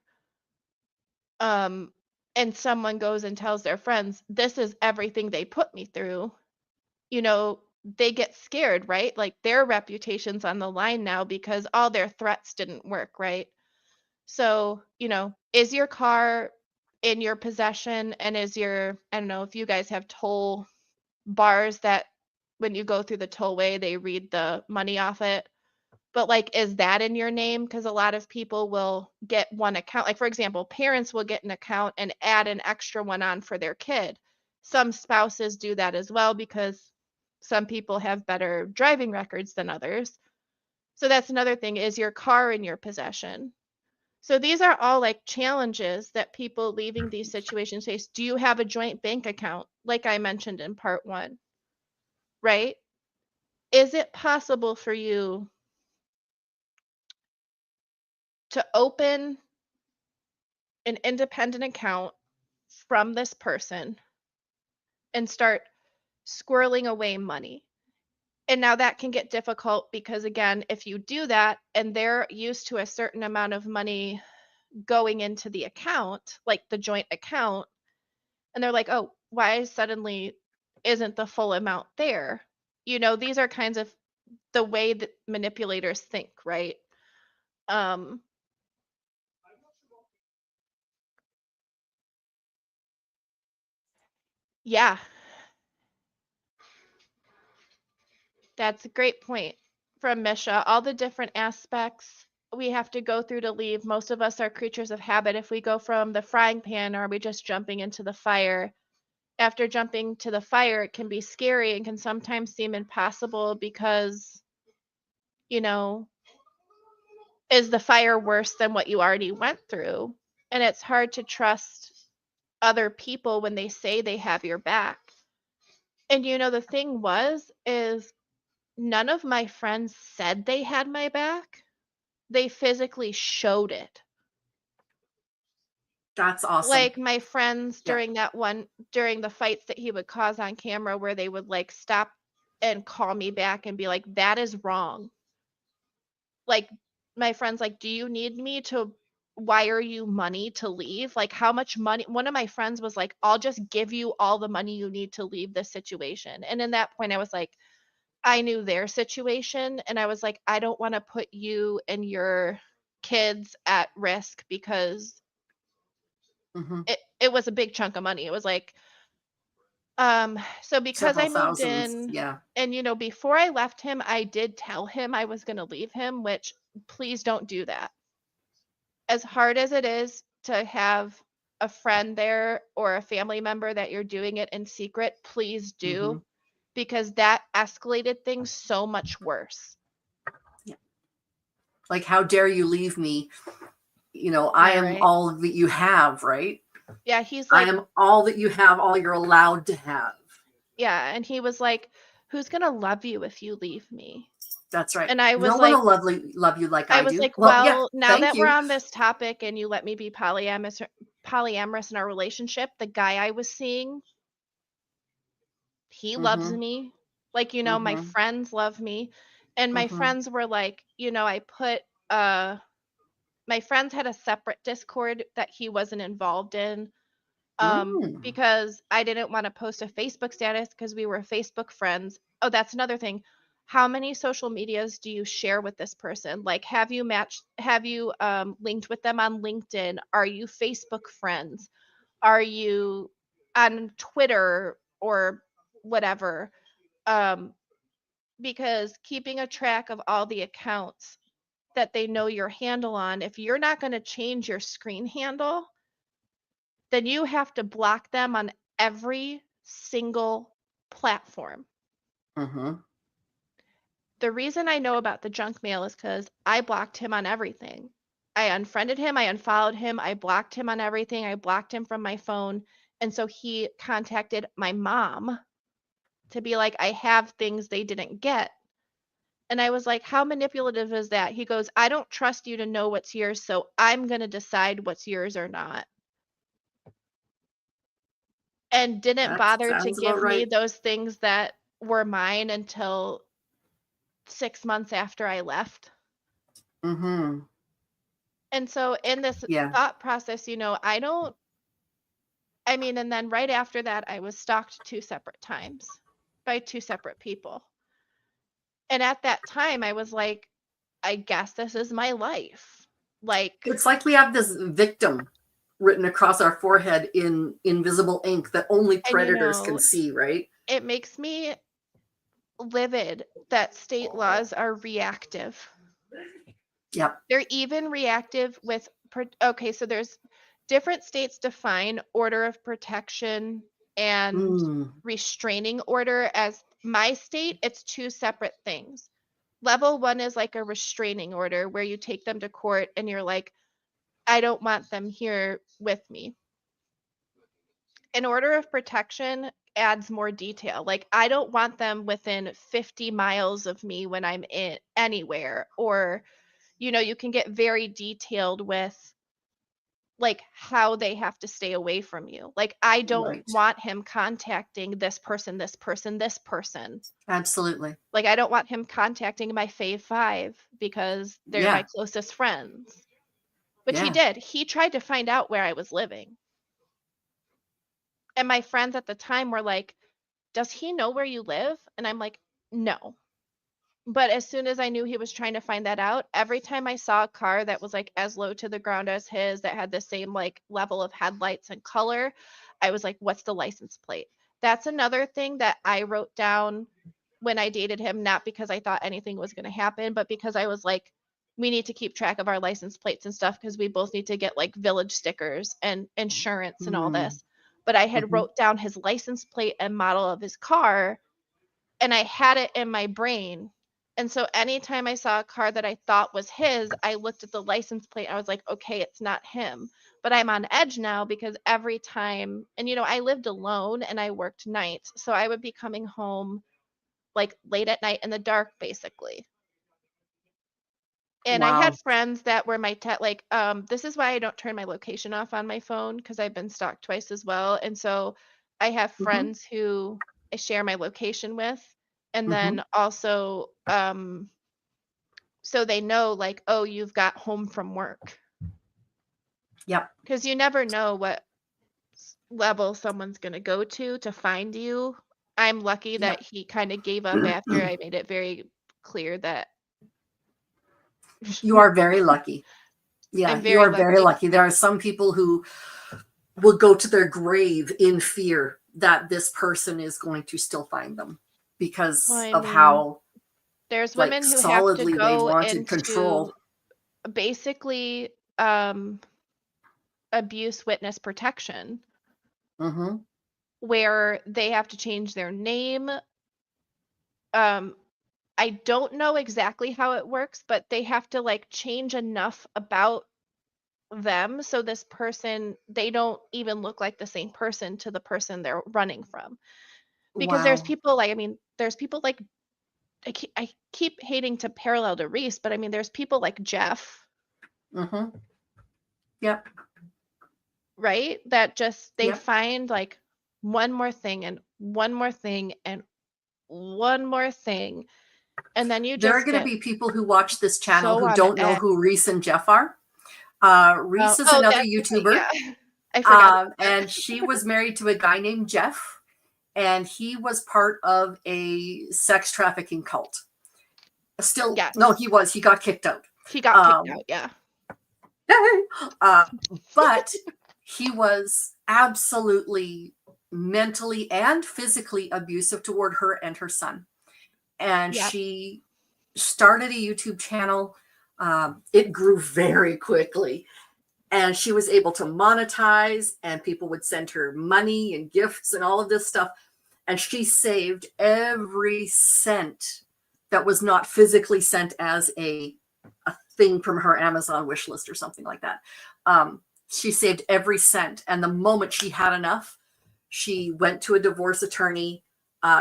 and someone goes and tells their friends, this is everything they put me through, you know, they get scared, right? Like their reputation's on the line now because all their threats didn't work, right? So, is your car in your possession and I don't know if you guys have toll bars that when you go through the tollway, they read the money off it. But like, is that in your name? Because a lot of people will get one account. Like, for example, parents will get an account and add an extra one on for their kid. Some spouses do that as well because some people have better driving records than others. So that's another thing. Is your car in your possession? So these are all like challenges that people leaving these situations face. Do you have a joint bank account? Like I mentioned in part one, right? Is it possible for you to open an independent account from this person and start squirreling away money? And now that can get difficult because, again, if you do that and they're used to a certain amount of money going into the account, like the joint account, and they're like, oh, why suddenly isn't the full amount there? These are kinds of the way that manipulators think, right? Um, yeah, that's a great point from Misha. All the different aspects we have to go through to leave. Most of us are creatures of habit. If we go from the frying pan, are we just jumping into the fire? After jumping to the fire, it can be scary and can sometimes seem impossible because, you know, is the fire worse than what you already went through? And it's hard to trust other people when they say they have your back. And the thing is none of my friends said they had my back. They physically showed it. That's awesome. Like my friends Yeah. during the fights that he would cause on camera where they would like stop and call me back and be like, that is wrong. Like my friends like, do you need me to wire you money to leave? Like how much money? One of my friends was like, I'll just give you all the money you need to leave this situation. And in that point I was like, I knew their situation and I was like, I don't want to put you and your kids at risk because Hmm. it was a big chunk of money. It was like so because Several I moved thousands. in Yeah. and before I left him, I did tell him I was going to leave him, which please don't do that. As hard as it is to have a friend there or a family member that you're doing it in secret, please Hmm. do because that escalated things so much worse. Yeah. Like, how dare you leave me? I Yeah, am right. all that you have, right? Yeah, he's I like, am all that you have, all you're allowed to have. yeah, and he was like, who's going to love you if you leave me? That's right. And I No was one like, will love you like I do. Well, yeah, well, now thank that we're you. on this topic and you let me be polyamorous in our relationship, the guy I was seeing, he loves Hmm. me. Like, my Hmm. friends love me. And my Hmm. friends were like, I put my friends had a separate Discord that he wasn't involved in. Mm. Because I didn't want to post a Facebook status because we were Facebook friends. Oh, that's another thing. How many social medias do you share with this person? Like, have you linked with them on LinkedIn? Are you Facebook friends? Are you on Twitter or whatever? Um, because keeping a track of all the accounts that they know your handle on, if you're not going to change your screen handle, then you have to block them on every single platform. Hmm. The reason I know about the junk mail is because I blocked him on everything. I unfriended him, I unfollowed him, I blocked him on everything, I blocked him from my phone. And so he contacted my mom to be like, I have things they didn't get. And I was like, how manipulative is that? He goes, I don't trust you to know what's yours, so I'm going to decide what's yours or not. And didn't That bother to sounds about give me right. those things that were mine until 6 months after I left. Hmm. And so in this Yeah. thought process, and then right after that, I was stalked 2 separate times by 2 separate people. And at that time, I was like, I guess this is my life. Like, It's like we have this victim written across our forehead in invisible ink that only and predators can see, right? it makes me livid that state laws are reactive. Yep. They're even reactive with okay, so there's different states define order of protection and Mm. restraining order. As my state, it's 2 separate things. Level 1 is like a restraining order where you take them to court and you're like, I don't want them here with me. An order of protection adds more detail. Like I don't want them within 50 miles of me when I'm in anywhere, or you can get very detailed with like how they have to stay away from you. Like I don't Right. want him contacting this person, this person, this person. Absolutely. Like I don't want him contacting my fave 5 because they're my Yeah. closest friends. Which he Yeah. did. He tried to find out where I was living. And my friends at the time were like, "Does he know where you live?" And I'm like, "No." But as soon as I knew he was trying to find that out, every time I saw a car that was like as low to the ground as his, that had the same like level of headlights and color, I was like, what's the license plate? That's another thing that I wrote down when I dated him, not because I thought anything was going to happen, but because I was like, we need to keep track of our license plates and stuff because we both need to get like village stickers and insurance and all Mm. this. But I had Hmm. wrote down his license plate and model of his car, and I had it in my brain. And so anytime I saw a car that I thought was his, I looked at the license plate. I was like, okay, it's not him. But I'm on edge now because every time, and I lived alone and I worked nights. So I would be coming home like late at night in the dark, basically. And I had Wow. friends that were my like, this is why I don't turn my location off on my phone because I've been stalked twice as well. And so I have Hmm. friends who I share my location with. And Hmm. then also, so they know like, oh, you've got home from work. Yep. Because you never know what level someone's going to go to find you. I'm lucky that Yep. he kind of gave up after I made it very clear that You are very lucky. I'm Yeah, you very are very lucky. lucky. There are some people who will go to their grave in fear that this person is going to still find them Well, because I of mean, how there's like women who have to solidly they go wanted into control. basically abuse witness protection Hmm. where they have to change their name. Um, I don't know exactly how it works, but they have to like change enough about them so this person, they don't even look like the same person to the person they're running from. Because there's Wow. people like, I mean, there's people like, I keep hating to parallel to Reese, but I mean, there's people like Jeff, Hmm. Yep. right? That just, they Yep. find like one more thing and one more thing and one more thing. And then you There are just going to get be people who watch this channel so who on don't know edge. who Reese and Jeff are. Reese is Oh, another that's right. YouTuber, Yeah. I forgot about that. and she was married to a guy named Jeff, and he was part of a sex trafficking cult. Still, no, Yes. he got kicked out. He got kicked Um, out. Yeah. uh, but he was absolutely mentally and physically abusive toward her and her son. And Yep. she started a YouTube channel. It grew very quickly. And she was able to monetize, and people would send her money and gifts and all of this stuff. And she saved every cent that was not physically sent as a thing from her Amazon wish list or something like that. She saved every cent. And the moment she had enough, she went to a divorce attorney.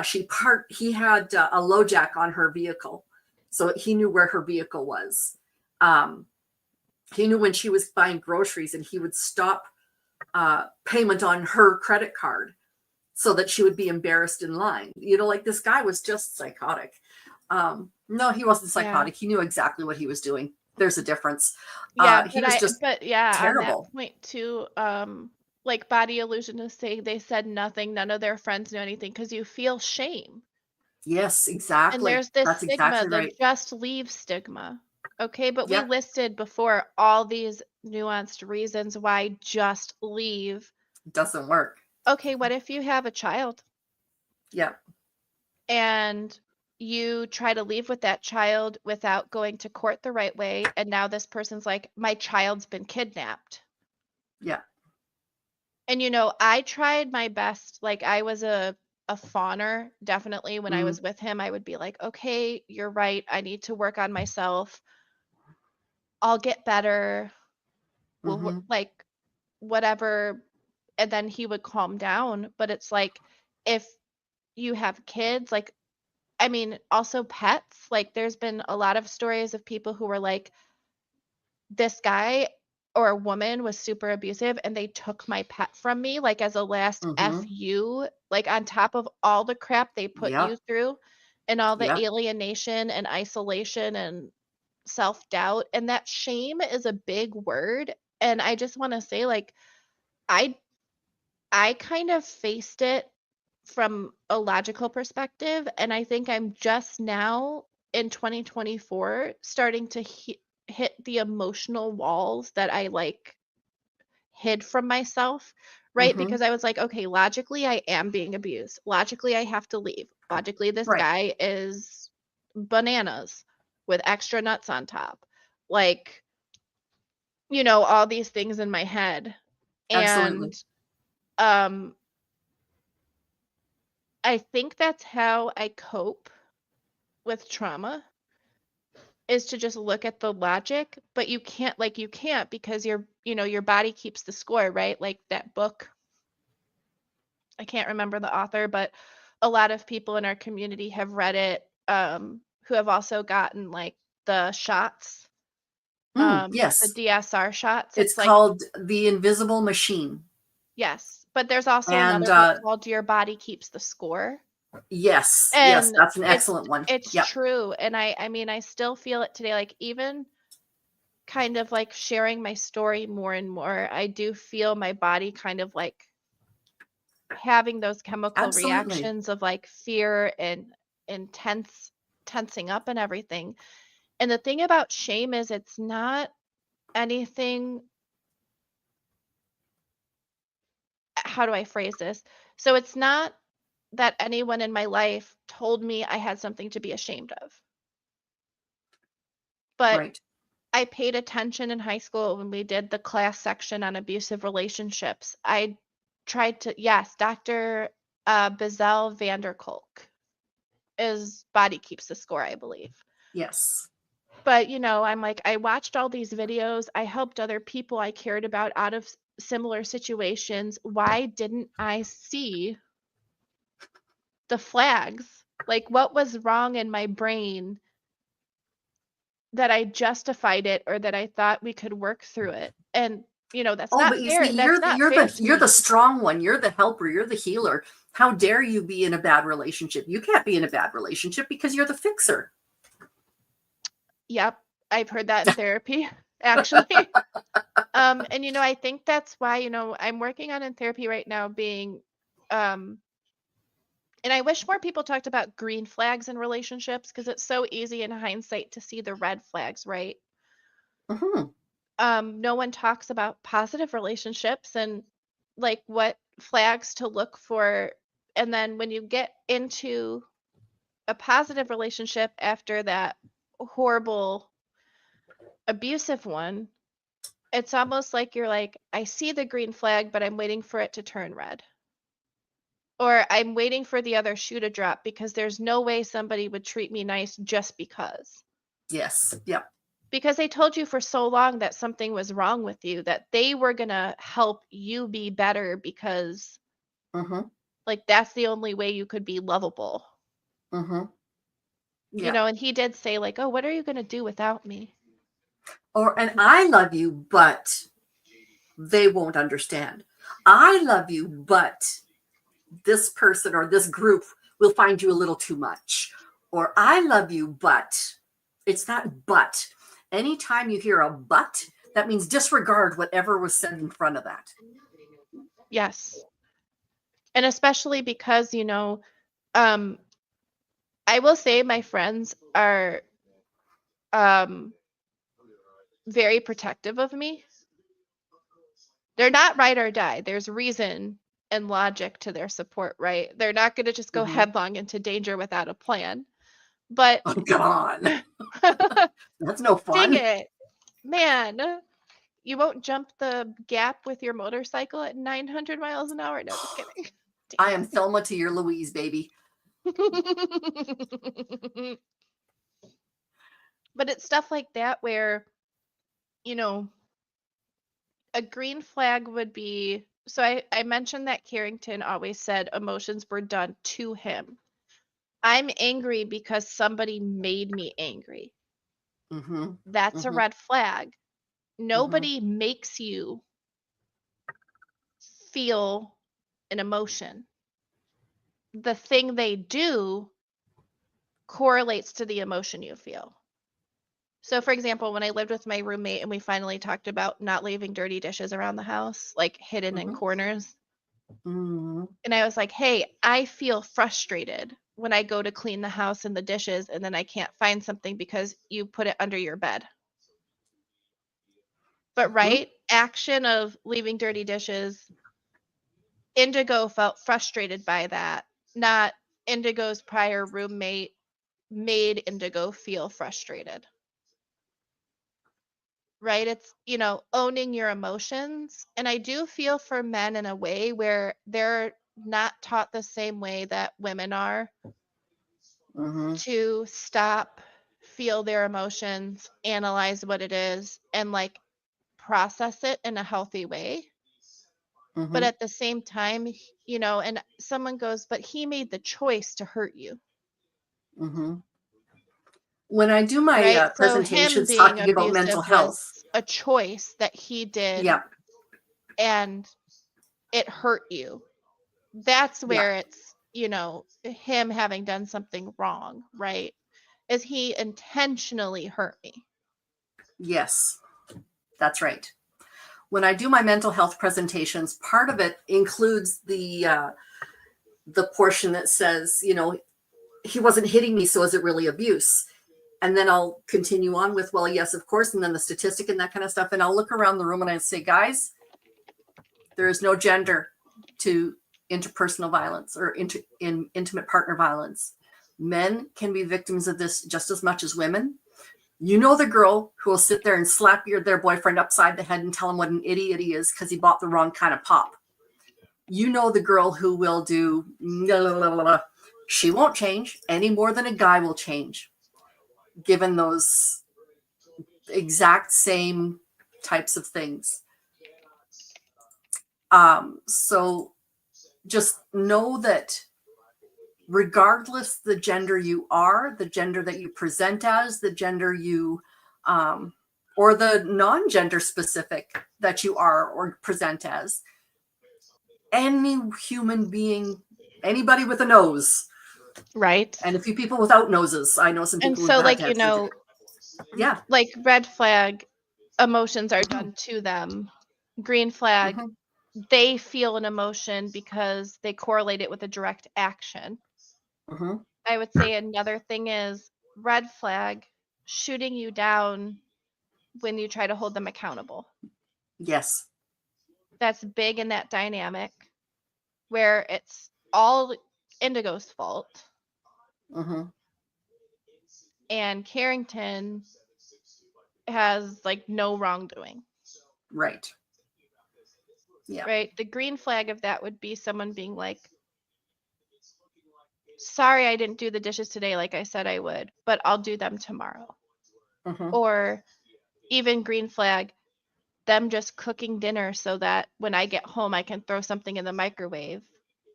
He had a low jack on her vehicle. So he knew where her vehicle was. Um, he knew when she was buying groceries, and he would stop payment on her credit card so that she would be embarrassed in line. Like this guy was just psychotic. No, he wasn't Yeah. psychotic. He knew exactly what he was doing. There's a difference. Yeah, He was just but yeah, on that terrible. point too, like Body Illusionists say they said nothing, none of their friends knew anything because you feel shame. Yes, And exactly. there's this That's stigma, exactly the right. just leave stigma. Okay, but we Yep. listed before all these nuanced reasons why just leave. Doesn't work. Okay, what if you have a child Yep. and you try to leave with that child without going to court the right way, and now this person's like, my child's been kidnapped. Yep. And I tried my best. Like I was a fawner, definitely. When I Mm, was with him, I would be like, okay, you're right. I need to work on myself. I'll get better. mm-hmm. Like whatever. And then he would calm down. But it's like if you have kids, like I mean, also pets, like there's been a lot of stories of people who were like, this guy or a woman was super abusive and they took my pet from me, like as a last F Mm-hmm. you, like on top of all the crap they put you Yep. through and all the Yep. alienation and isolation and self-doubt. And that shame is a big word. And I just want to say, like, I I kind of faced it from a logical perspective, and I think I'm just now in 2024 starting to hit the emotional walls that I like hid from myself, right? Mm-hmm. Because I was like, okay, logically, I am being abused. Logically, I have to leave. Logically, this Right. guy is bananas with extra nuts on top. Like, all these things in my head. And Absolutely. um I think that's how I cope with trauma is to just look at the logic, but you can't because your body keeps the score, right? Like that book, I can't remember the author, but a lot of people in our community have read it, who have also gotten like the shots, the Yes. DSR shots. It's It's like, called The Invisible Machine. yes, but there's also And another book called Your Body Keeps the Score. yes, yes, And that's an it's excellent one. it's Yep. true, and I mean, I still feel it today, like, even kind of, like, sharing my story more and more, I do feel my body kind of, like, having those chemical Absolutely. reactions of, like, fear and intense tensing up and everything, and the thing about shame is it's not anything. How do I phrase this? So, it's not that anyone in my life told me I had something to be ashamed of, but Right. I paid attention in high school when we did the class section on abusive relationships. I tried to, yes, Dr. Bizel Vanderkolk is Body Keeps the Score, I believe. Yes. But, I'm like, I watched all these videos. I helped other people I cared about out of similar situations. Why didn't I see the flags? Like, what was wrong in my brain that I justified it or that I thought we could work through it? And, that's Oh, not but you fair. see, That's not fair to you're the me. strong one. You're the helper. You're the healer. How dare you be in a bad relationship? You can't be in a bad relationship because you're the fixer. Yep. I've heard that in therapy, actually. And I think that's why, I'm working on in therapy right now being um and I wish more people talked about green flags in relationships because it's so easy in hindsight to see the red flags, right? Hmm. No one talks about positive relationships and like what flags to look for. And then when you get into a positive relationship after that horrible abusive one, it's almost like you're like, I see the green flag, but I'm waiting for it to turn red. Or I'm waiting for the other shoe to drop because there's no way somebody would treat me nice just because. Yes. Yep. Because they told you for so long that something was wrong with you, that they were going to help you be better because, Hmm. like, that's the only way you could be lovable. Hmm. Yeah. And he did say, like, oh, what are you going to do without me? And I love you, but they won't understand. I love you, but this person or this group will find you a little too much. Or I love you, but it's that but. Anytime you hear a but, that means disregard whatever was said in front of that. Yes. And especially because, um, I will say my friends are um very protective of me. They're not ride or die. There's reason and logic to their support, right? They're not going to just go Mhm. headlong into danger without a plan. But Oh, come on. dang That's no fun. it, man, you won't jump the gap with your motorcycle at 900 miles an hour? No, just kidding. I am Thelma to your Louise, baby. But it's stuff like that where, you know, a green flag would be, so I mentioned that Carrington always said emotions were done to him. I'm angry because somebody made me angry. Hmm. That's a Hmm. red flag. Nobody makes you feel an emotion. The thing they do correlates to the emotion you feel. So, for example, when I lived with my roommate and we finally talked about not leaving dirty dishes around the house, like hidden in corners, Mm-hmm. and I was like, hey, I feel frustrated when I go to clean the house and the dishes and then I can't find something because you put it under your bed. But right, action of leaving dirty dishes, Indigo felt frustrated by that, not Indigo's prior roommate made Indigo feel frustrated. Right? It's, owning your emotions. And I do feel for men in a way where they're not taught the same way that women are to stop, feel their emotions, analyze what it is, and like process it in a healthy way. But at the same time, and someone goes, but he made the choice to hurt you. When I do my Right? So him presentations being talking about mental abusive was health, a choice that he did, yeah, and it hurt you. That's where it's, him having done something wrong, right? Is he intentionally hurt me? yes, that's right. When I do my mental health presentations, part of it includes the portion that says, he wasn't hitting me, so is it really abuse? And then I'll continue on with, well, yes, of course, and then the statistic and that kind of stuff. And I'll look around the room and I say, guys, there is no gender to interpersonal violence or in intimate partner violence. Men can be victims of this just as much as women. You know the girl who will sit there and slap their boyfriend upside the head and tell him what an idiot he is because he bought the wrong kind of pop. You know the girl who will do blah, blah, blah, blah. She won't change any more than a guy will change, given those exact same types of things. So just know that regardless the gender you are, the gender that you present as, the gender you or the non-gender specific that you are or present as, any human being, anybody with a nose, right? And a few people without noses. I know some And people so, who've had like, to have surgery. Yeah. like red flag emotions are done to them. Green flag, they feel an emotion because they correlate it with a direct action. I would say another thing is red flag, shooting you down when you try to hold them accountable. Yes. That's big in that dynamic where it's all Indigo's fault. And Carrington has like no wrongdoing. Right. Yeah. Right? The green flag of that would be someone being like, sorry, I didn't do the dishes today like I said I would, but I'll do them tomorrow. Or even green flag, them just cooking dinner so that when I get home, I can throw something in the microwave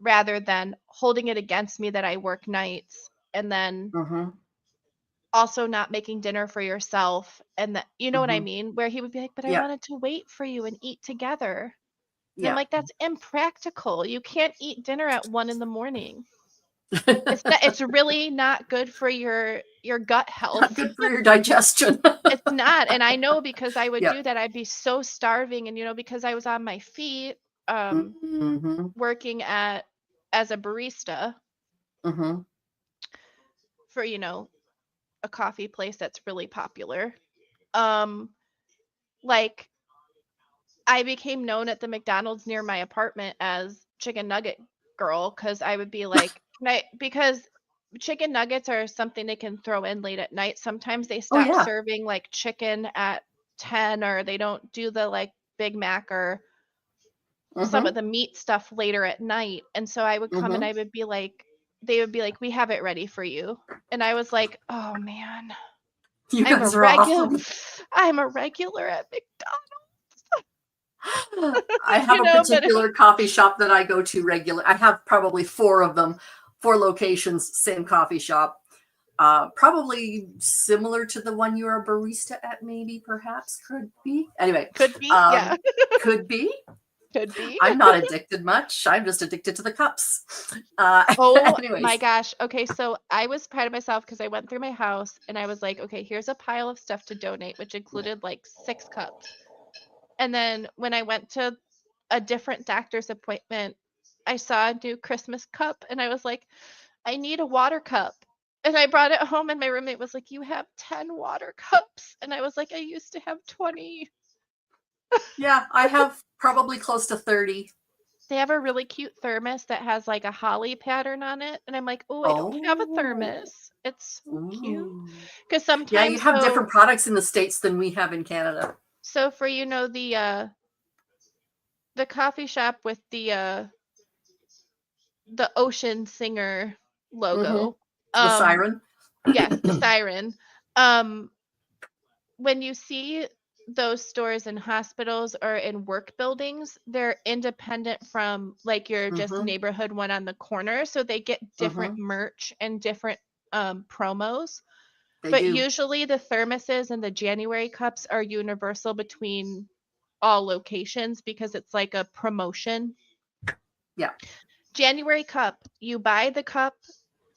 rather than holding it against me that I work nights and then also not making dinner for yourself. And that, you know what I mean? Where he would be like, but I wanted to wait for you and eat together. And I'm like, that's impractical. You can't eat dinner at 1 a.m. It's really not good for your gut health. Not good for your digestion. It's not. And I know because I would do that, I'd be so starving. And, because I was on my feet working as a barista for, a coffee place that's really popular. Like I became known at the McDonald's near my apartment as chicken nugget girl because I would be like, because chicken nuggets are something they can throw in late at night. Sometimes they stop serving like chicken at 10 or they don't do the like Big Mac or some of the meat stuff later at night. And so I would come and I would be like, they would be like, we have it ready for you. And I was like, oh man, you guys are awesome. I'm a regular at McDonald's. I have a particular coffee shop that I go to regularly. I have probably 4 of them, 4 locations, same coffee shop. Probably similar to the one you're a barista at, maybe, perhaps, could be. Anyway, Could be. Yeah. um, could be. Could be. I'm not addicted much. I'm just addicted to the cups. Oh my Anyways. gosh. Okay, so I was proud of myself because I went through my house and I was like, okay, here's a pile of stuff to donate, which included like 6 cups. And then when I went to a different doctor's appointment, I saw a new Christmas cup and I was like, I need a water cup. And I brought it home and my roommate was like, you have 10 water cups. And I was like, I used to have 20. Yeah, I have probably close to 30. They have a really cute thermos that has like a holly pattern on it. And I'm like, oh, I don't have a Oh. thermos. It's so cute. Ooh. Because Yeah, you sometimes, have different products in the States than we have in Canada. so for the coffee shop with the ocean singer Mm-hmm. logo. The Um, siren. yes, the siren. Um, when you see those stores in hospitals or in work buildings, they're independent from like your just Mm-hmm. neighborhood one on the corner. So they get different Mm-hmm. merch and different promos. They But do. usually the thermoses and the January cups are universal between all locations because it's like a promotion. Yeah. January cup, you buy the cup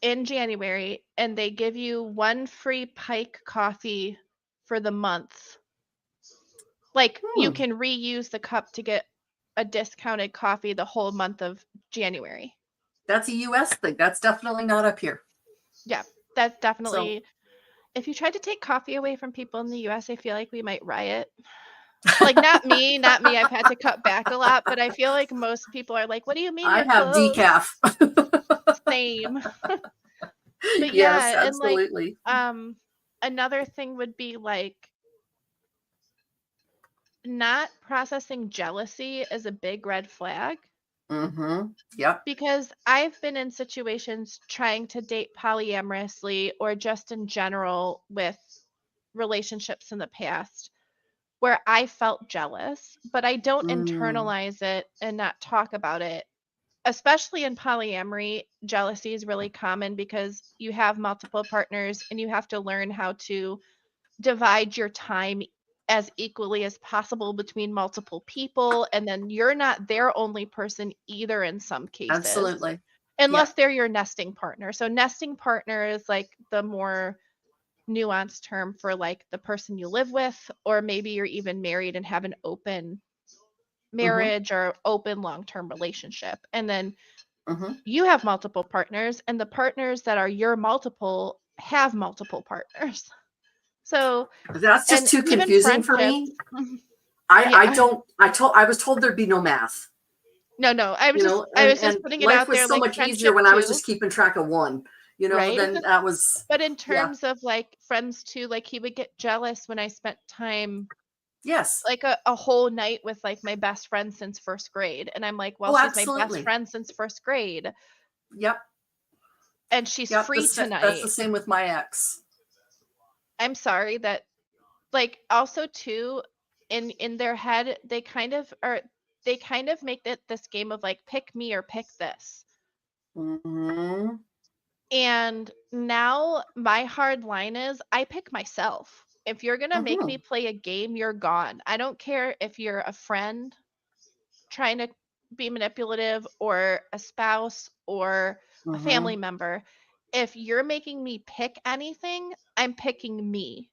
in January and they give you 1 free Pike coffee for the month. Like you Hmm. can reuse the cup to get a discounted coffee the whole month of January. That's a US thing. That's definitely not up here. Yeah, that's So definitely. If you tried to take coffee away from people in the US, I feel like we might riot. Like not me, not me. I've had to cut back a lot, but I feel like most people are like, "What do you mean I you're have closed?" decaf. Same. But Yes, yeah, and like absolutely. um another thing would be like not processing jealousy is a big red flag Mm-hmm. Yep. because I've been in situations trying to date polyamorously or just in general with relationships in the past where I felt jealous, but I don't Mm, internalize it and not talk about it. Especially in polyamory, jealousy is really common because you have multiple partners and you have to learn how to divide your time as equally as possible between multiple people. And then you're not their only person either in some cases, absolutely. Yeah. unless they're your nesting partner. So, nesting partner is like the more nuanced term for like the person you live with, or maybe you're even married and have an open Mm-hmm. marriage or open long term relationship. And then Mm-hmm. you have multiple partners, and the partners that are your multiple have multiple partners. So, That's just and too even confusing for friendships. me. I Yeah. don't I was told there'd be no math, No, no. I was you just know, I was just and putting it life out was there so like much easier friendship when I was too, just keeping track of one. right? Then that was But in yeah. terms of like friends too, like he would get jealous when I spent time Yes. like a whole night with like my best friend since first grade. And I'm like, well, Oh, she's my best absolutely. friend since first grade Yep. and she's Yep. free That's the tonight. same with my ex. I'm sorry that like also too in their head they kind of make it this game of like pick me or pick this. Mm-hmm. And now my hard line is I pick myself. If you're going to make Mm-hmm. me play a game, you're gone. I don't care if you're a friend trying to be manipulative or a spouse or a Mm-hmm. family member. If you're making me pick anything, I'm picking me,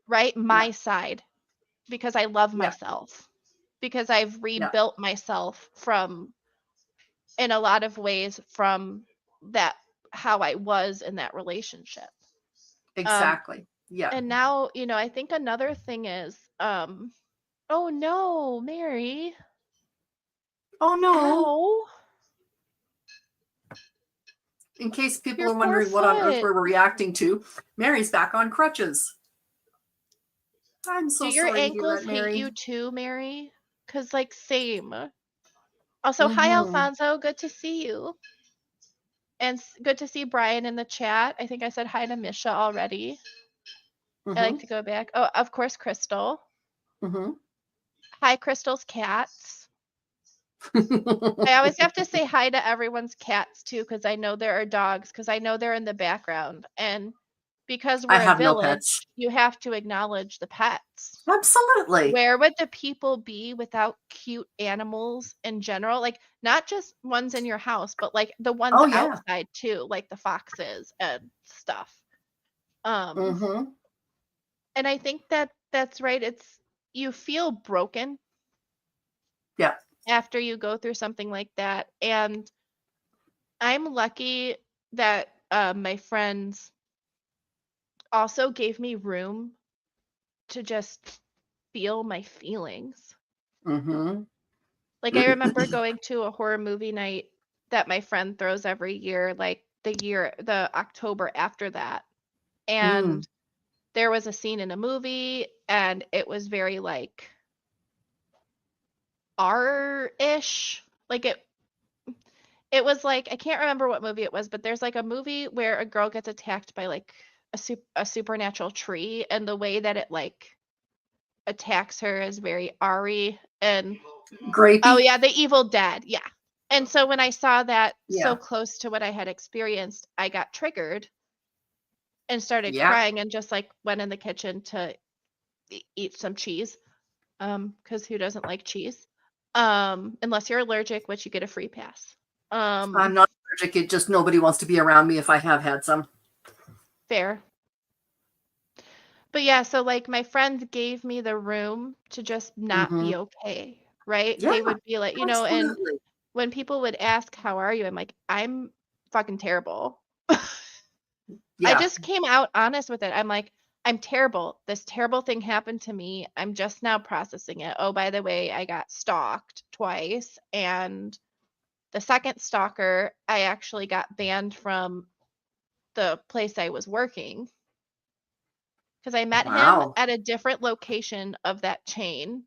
right? Yeah. My side because I love Yeah. myself, because I've Yeah. rebuilt myself from, in a lot of ways, from that, how I was in that relationship. Um, Exactly. Yeah. and now, I think another thing is, oh no, Mary, Oh no. ow, In case people your are poor wondering what on earth foot. we're reacting to, Mary's back on crutches. I'm Do so your sorry to hear ankles that, hate Mary. you too, Mary? Cause like same. Also, hi Mm-hmm. Alfonso, good to see you. And good to see Brian in the chat. I think I said hi to Misha already. I like Mm-hmm. to go back. Oh, of course, Crystal. Mm-hmm. Hi, Crystal's cats. I always have to say hi to everyone's cats too, because I know there are dogs, because I know they're in the background. And because I we're a have no pets. village, you have to acknowledge the pets. Absolutely. Where would the people be without cute animals in general? Like, not just ones in your house, but like the ones Oh, yeah. outside too, like the foxes and stuff. Um, Mm-hmm. and I think that that's right. It's you feel broken Yeah. after you go through something like that. And I'm lucky that my friends also gave me room to just feel my feelings. Mm-hmm. Like, I remember going to a horror movie night that my friend throws every year, like the October after that. Mm. And there was a scene in a movie, and it was very like R-ish. Like it was like, I can't remember what movie it was, but there's like a movie where a girl gets attacked by like a supernatural tree, and the way that it like attacks her is very R-y. And oh Grapey. yeah, The Evil Dead. Yeah. And so when I saw that so Yeah. close to what I had experienced, I got triggered and started Yeah. crying and just like went in the kitchen to eat some cheese. Because who doesn't like cheese? Unless you're allergic, which you get a free pass. I'm Um, not allergic. It just nobody wants to be around me if I have had some. fair. But yeah, so like my friends gave me the room to just not Mm-hmm. be okay, right? Yeah. They would be like, and Absolutely. when people would ask, "How are you?" I'm like, "I'm fucking terrible." I Yeah. just came out honest with it. I'm like, "I'm terrible. This terrible thing happened to me. I'm just now processing it. Oh, by the way, I got stalked twice, and the second stalker, I actually got banned from the place I was working because I met him Wow. at a different location of that chain.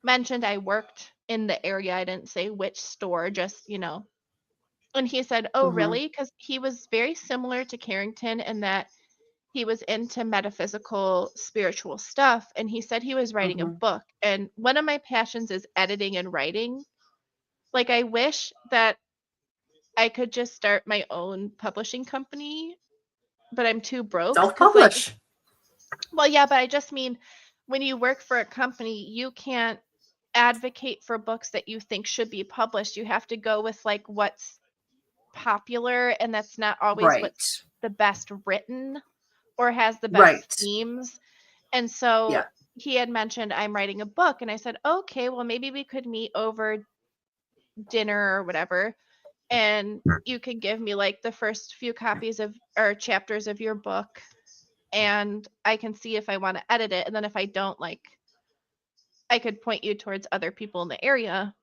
Mentioned I worked in the area. I didn't say which store, just, And he said, "Oh, Mm-hmm. really?" Because he was very similar to Carrington in that he was into metaphysical, spiritual stuff. And he said he was writing a Mm-hmm. book. And one of my passions is editing and writing. Like, I wish that I could just start my own publishing company, but I'm too broke. Because, like, Self-publish. well, yeah, but I just mean when you work for a company, you can't advocate for books that you think should be published. You have to go with like what's popular, and that's not always Right. what's the best written or has the best Right. themes. And so Yeah. he had mentioned I'm writing a book, and I said, "Okay, well maybe we could meet over dinner or whatever, and you can give me like the first few copies of or chapters of your book, and I can see if I want to edit it, and then if I don't, like, I could point you towards other people in the area."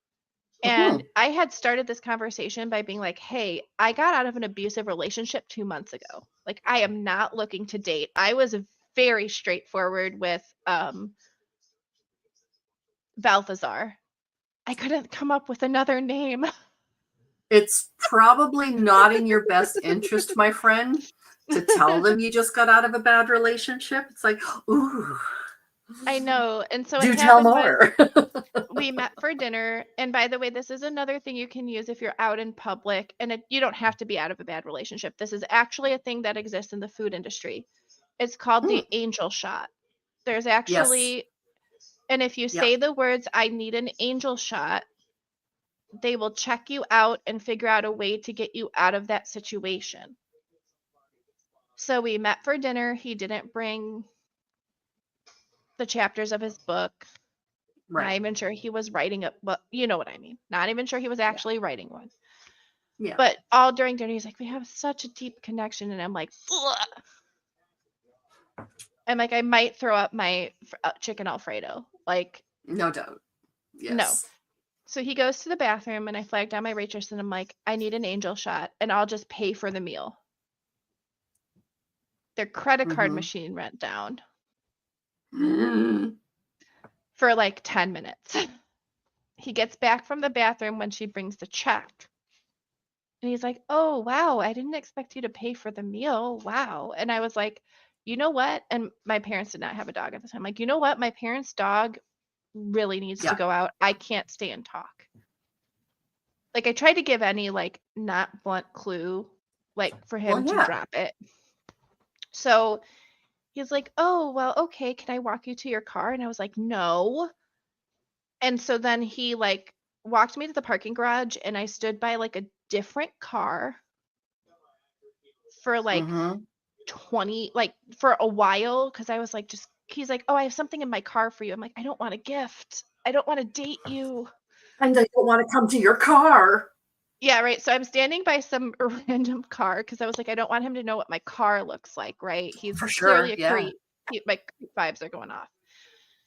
And Mm-hmm. I had started this conversation by being like, "Hey, I got out of an abusive relationship 2 months ago. Like, I am not looking to date." I was very straightforward with Balthazar. I couldn't come up with another name. It's probably not in your best interest, my friend, to tell them you just got out of a bad relationship. It's like, ooh, I know. And so what do tell happened was more. we met for dinner. And by the way, this is another thing you can use if you're out in public, and you don't have to be out of a bad relationship. This is actually a thing that exists in the food industry. It's called Hmm. the angel shot. There's Yes. actually, and if you Yeah. say the words, "I need an angel shot," they will check you out and figure out a way to get you out of that situation. So we met for dinner. He didn't bring the chapters of his book. Not Right. even sure he was writing it, but you know what I mean. Not even sure he was Yeah. actually writing one. Yeah. But all during dinner, he's like, "We have such a deep connection," and I'm like, "Ugh." I'm like, I might throw up my chicken Alfredo. Like, No doubt. no. Yes. So he goes to the bathroom, and I flag down my waitress, and I'm like, "I need an angel shot, and I'll just pay for the meal." Their credit card Mm-hmm. machine went down Mm. for like 10 minutes. He gets back from the bathroom when she brings the check. And he's like, "Oh, wow, I didn't expect you to pay for the meal. Wow." And I was like, "You know what?" And my parents did not have a dog at the time. Like, "You know what? My parents' dog really needs to Yeah. go out. I can't stay and talk." like I tried to give any like not blunt clue like for him Well, to yeah. drop it. So he's like, "Oh, well, okay, can I walk you to your car?" And I was like, "No." And so then he like walked me to the parking garage and I stood by like a different car for like Mm-hmm. 20 like for a while because I was like just he's like, "Oh, I have something in my car for you." I'm like, "I don't want a gift. I don't want to date you." And I don't want to come to your car. Yeah, right. So I'm standing by some random car because I was like, I don't want him to know what my car looks like, right? He's For clearly sure. a Yeah. creep. My creep vibes are going off.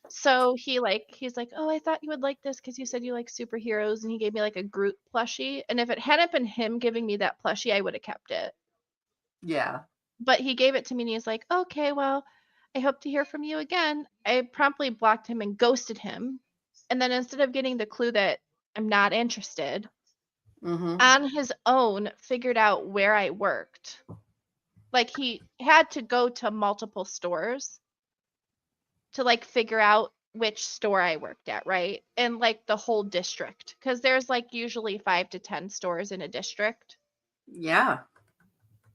So he's like, "Oh, I thought you would like this because you said you like superheroes," and he gave me like a Groot plushie. And if it hadn't been him giving me that plushie, I would have kept it. Yeah. But he gave it to me and he's like, "Okay, well, I hope to hear from you again." I promptly blocked him and ghosted him. And then instead of getting the clue that I'm not interested, Mm-hmm. on his own figured out where I worked. Like he had to go to multiple stores to like figure out which store I worked at, right? And like the whole district cuz there's like usually 5 to 10 stores in a district. Yeah.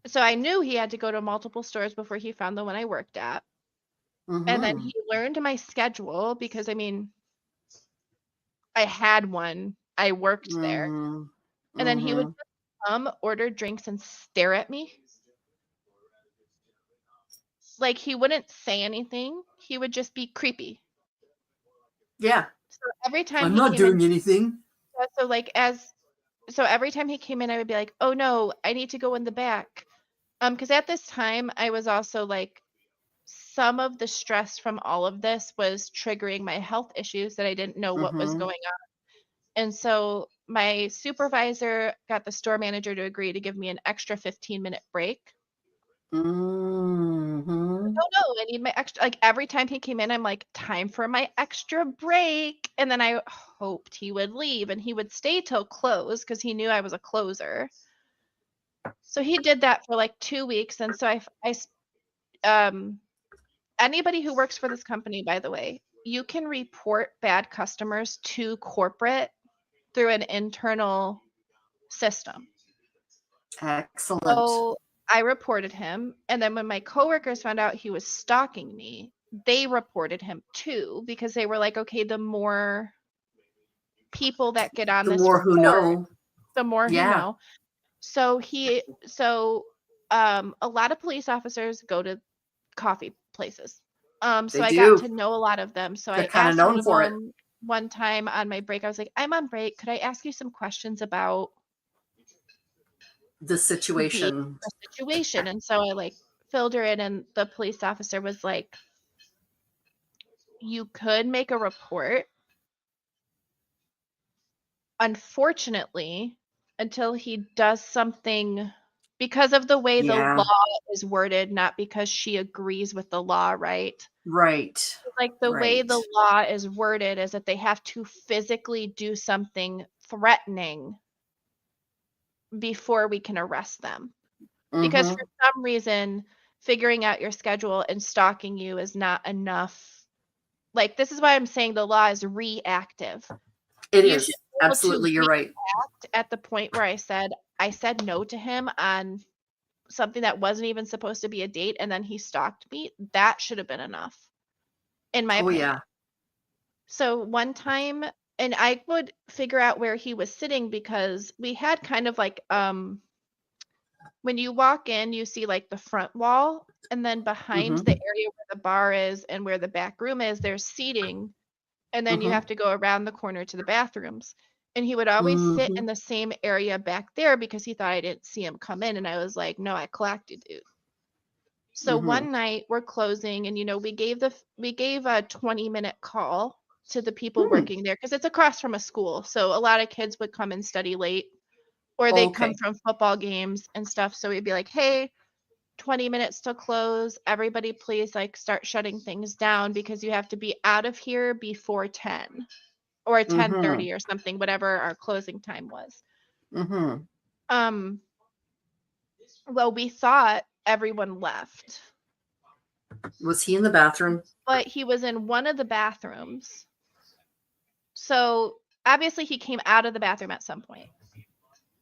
So I knew he had to go to multiple stores before he found the one I worked at. And then Mm-hmm. he learned my schedule because I mean, I had one. I worked there. Mm-hmm. And then he would Mm-hmm. come, order drinks and stare at me. Like he wouldn't say anything. He would just be creepy. Yeah. So every time I'm he not came in, doing anything. so like as so every time he came in, I would be like, "Oh no, I need to go in the back." Because at this time I was also like some of the stress from all of this was triggering my health issues that I didn't know what was Mm-hmm. going on. And so my supervisor got the store manager to agree to give me an extra 15-minute break. Mm-hmm. Oh no, I need my extra like every time he came in, I'm like, time for my extra break. And then I hoped he would leave and he would stay till close because he knew I was a closer. So he did that for like 2 weeks. And so anybody who works for this company, by the way, you can report bad customers to corporate through an internal system. Excellent. So I reported him, and then when my coworkers found out he was stalking me, they reported him too because they were like, okay, the more people that get on The this more who report, know. the more who Yeah. know. A lot of police officers go to coffee places. So They I got do. to know a lot of them. So They're I kind of asked one known of for it. them one time on my break. I was like, "I'm on break. Could I ask you some questions about The the situation. situation?" And so I like filled her in, and the police officer was like, "You could make a report. Unfortunately, until he does something because of the way the Yeah. law is worded, not because she agrees with the law, right? Right. Like the way Right. the law is worded is that they have to physically do something threatening before we can arrest them. Because Mm-hmm. for some reason, figuring out your schedule and stalking you is not enough. Like, this is why I'm saying the law is reactive. It You should is. be able to Absolutely, you're right. react at the point where I said no to him on something that wasn't even supposed to be a date, and then he stalked me. That should have been enough, in my Oh, opinion. yeah. So one time, and I would figure out where he was sitting because we had kind of like when you walk in, you see like the front wall, and then behind Mm-hmm. the area where the bar is and where the back room is, there's seating, and then you Mm-hmm. have to go around the corner to the bathrooms. And he would always sit Mm-hmm. in the same area back there because he thought I didn't see him come in, and I was like, "No, I clocked you, dude." So Mm-hmm. one night we're closing, and we gave a 20-minute call to the people Hmm. working there because it's across from a school. So a lot of kids would come and study late, or they'd come Okay. from football games and stuff. So we'd be like, "Hey, 20 minutes to close. Everybody please like start shutting things down because you have to be out of here before 10 or Mm-hmm. 10:30 or something, whatever our closing time was." Mm-hmm. Um, well, we thought everyone left, Was he in the bathroom? but he was in one of the bathrooms. So obviously he came out of the bathroom at some point.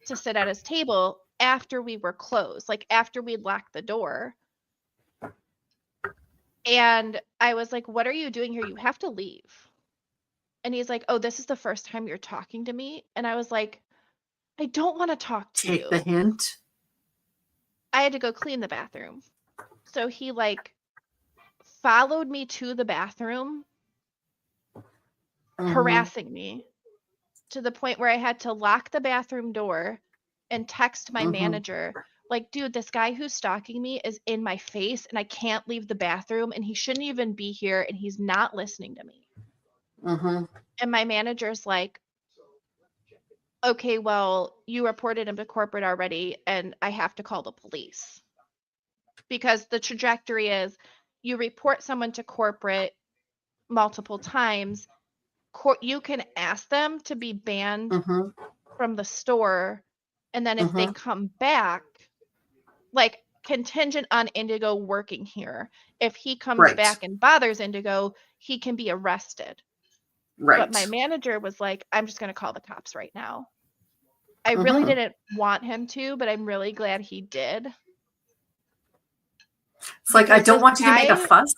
to sit at his table after we were closed, like after we'd locked the door. And I was like, what are you doing here? You have to leave. And he's like, oh, this is the first time you're talking to me. And I was like, I don't want to talk to Take the you. hint. I had to go clean the bathroom. So he like followed me to the bathroom, harassing me to the point where I had to lock the bathroom door and text my manager, like, dude, this guy who's stalking me is in my face and I can't leave the bathroom and he shouldn't even be here and he's not listening to me. And my manager's like, okay, well, you reported him to corporate already and I have to call the police. Because the trajectory is you report someone to corporate multiple times, you can ask them to be banned from the store, and then if they come back, like contingent on Indigo working here, if he comes back and bothers Indigo, he can be arrested. But my manager was like, I'm just going to call the cops right now. I really didn't want him to, but I'm really glad he did. It's like, I don't want you to make a fuss.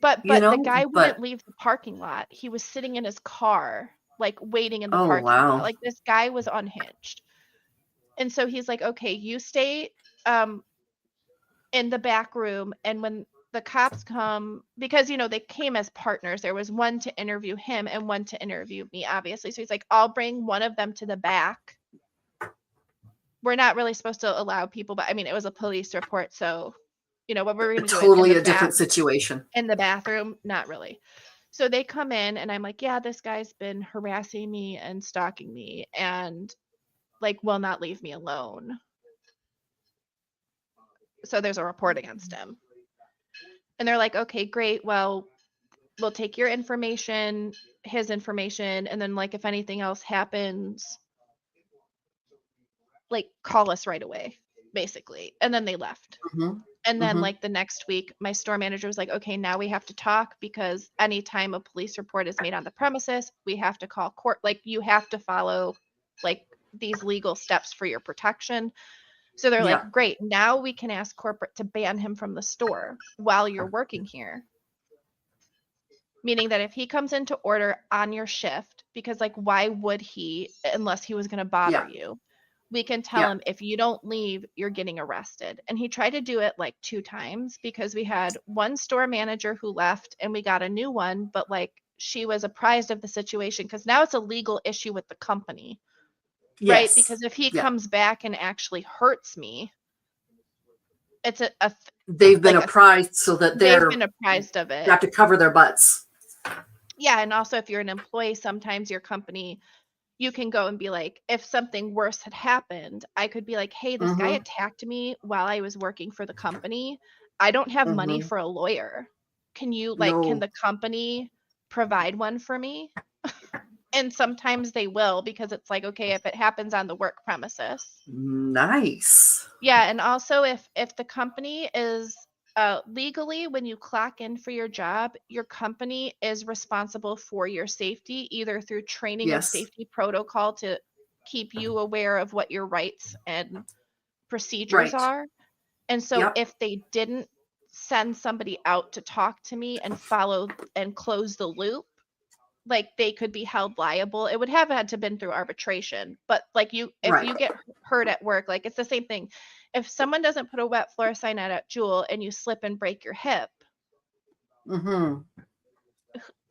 But the guy wouldn't leave the parking lot. He was sitting in his car, like waiting in the parking lot. Like this guy was unhinged. And so he's like, okay, you stay in the back room. And when the cops come, because, you know, they came as partners. There was one to interview him and one to interview me, obviously. So he's like, I'll bring one of them to the back. We're not really supposed to allow people, but I mean, it was a police report. So, you know, what we're going to do totally a different situation. In the bathroom, not really. So they come in and I'm like, yeah, this guy's been harassing me and stalking me and like will not leave me alone. So there's a report against him. And they're like, okay, great. Well, we'll take your information, his information, and then like if anything else happens, like call us right away, basically. And then they left. And then like the next week, my store manager was like, okay, now we have to talk because anytime a police report is made on the premises, we have to call court. Like you have to follow like these legal steps for your protection. So they're like, great, now we can ask corporate to ban him from the store while you're working here. Meaning that if he comes into order on your shift, because like, why would he, unless he was going to bother you? We can tell him if you don't leave, you're getting arrested. And he tried to do it like 2 times because we had one store manager who left and we got a new one, but like she was apprised of the situation because now it's a legal issue with the company. Right? Because if he comes back and actually hurts me, it's they've been apprised so that they've been apprised of it. They have to cover their butts. Yeah. And also if you're an employee, sometimes your company, you can go and be like, if something worse had happened, I could be like, hey, this guy attacked me while I was working for the company. I don't have money for a lawyer. Can you can the company provide one for me? And sometimes they will because it's like, okay, if it happens on the work premises. Nice. Yeah. And also if the company is legally, when you clock in for your job, your company is responsible for your safety, either through training of safety protocol to keep you aware of what your rights and procedures are. And so if they didn't send somebody out to talk to me and follow and close the loop, like they could be held liable. It would have had to been through arbitration, but like if you get hurt at work, like it's the same thing. If someone doesn't put a wet floor sign out at Jewel and you slip and break your hip,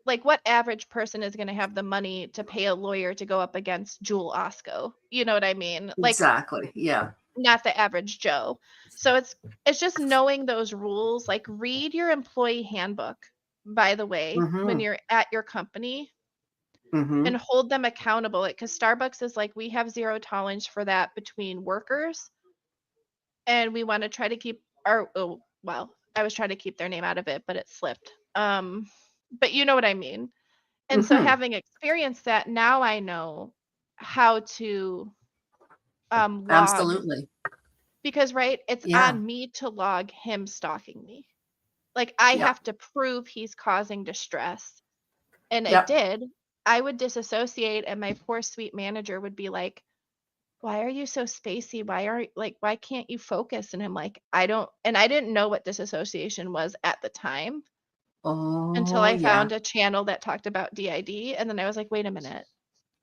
like what average person is going to have the money to pay a lawyer to go up against Jewel Osco? You know what I mean? Like exactly. Yeah. Not the average Joe. So it's just knowing those rules. Like read your employee handbook, by the way, when you're at your company. And hold them accountable. Because Starbucks is like, we have zero tolerance for that between workers. And we want to try to keep I was trying to keep their name out of it, but it slipped. But you know what I mean? And so having experienced that, now I know how to log. Absolutely. Because, it's on me to log him stalking me. Like, I have to prove he's causing distress. And it did. I would disassociate, and my poor sweet manager would be like, why are you so spacey? Why can't you focus? And I'm like, I didn't know what disassociation was at the time until Oh, I yeah. found a channel that talked about DID. And then I was like, wait a minute.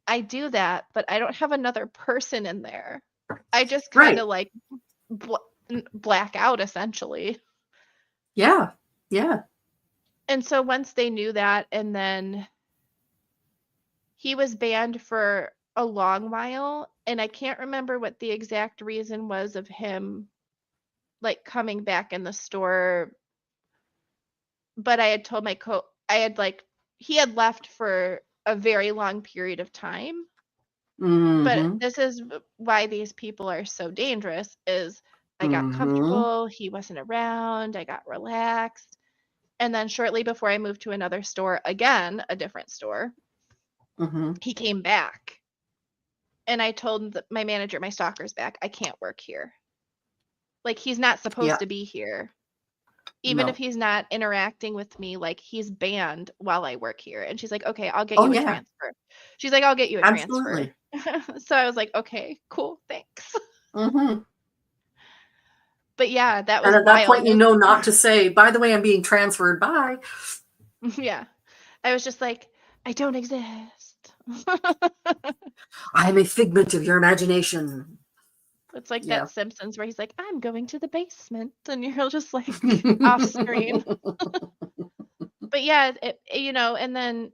I do that, but I don't have another person in there. I just kind Right. of like black out essentially. Yeah. Yeah. And so once they knew that, and then he was banned for a long while, and I can't remember what the exact reason was of him like coming back in the store, but I had told he had left for a very long period of time. But Mm-hmm. this is why these people are so dangerous is I got Mm-hmm. comfortable, he wasn't around, I got relaxed. And then shortly before I moved to another store, again, a different store, Mm-hmm. he came back. And I told my manager, my stalker's back, I can't work here. Like, he's not supposed Yeah. to be here. Even if No. he's not interacting with me, like, he's banned while I work here. And she's like, okay, I'll get Oh, you a yeah. transfer. She's like, I'll get you a transfer. Absolutely. So I was like, okay, cool, thanks. Mm-hmm. But yeah, that And was at that point, wild. you know not to say, by the way, I'm being transferred. Bye. Yeah. I was just like, I don't exist. I'm a figment of your imagination. It's like Yeah. that Simpsons where he's like, I'm going to the basement. And you're just like off screen. But yeah, and then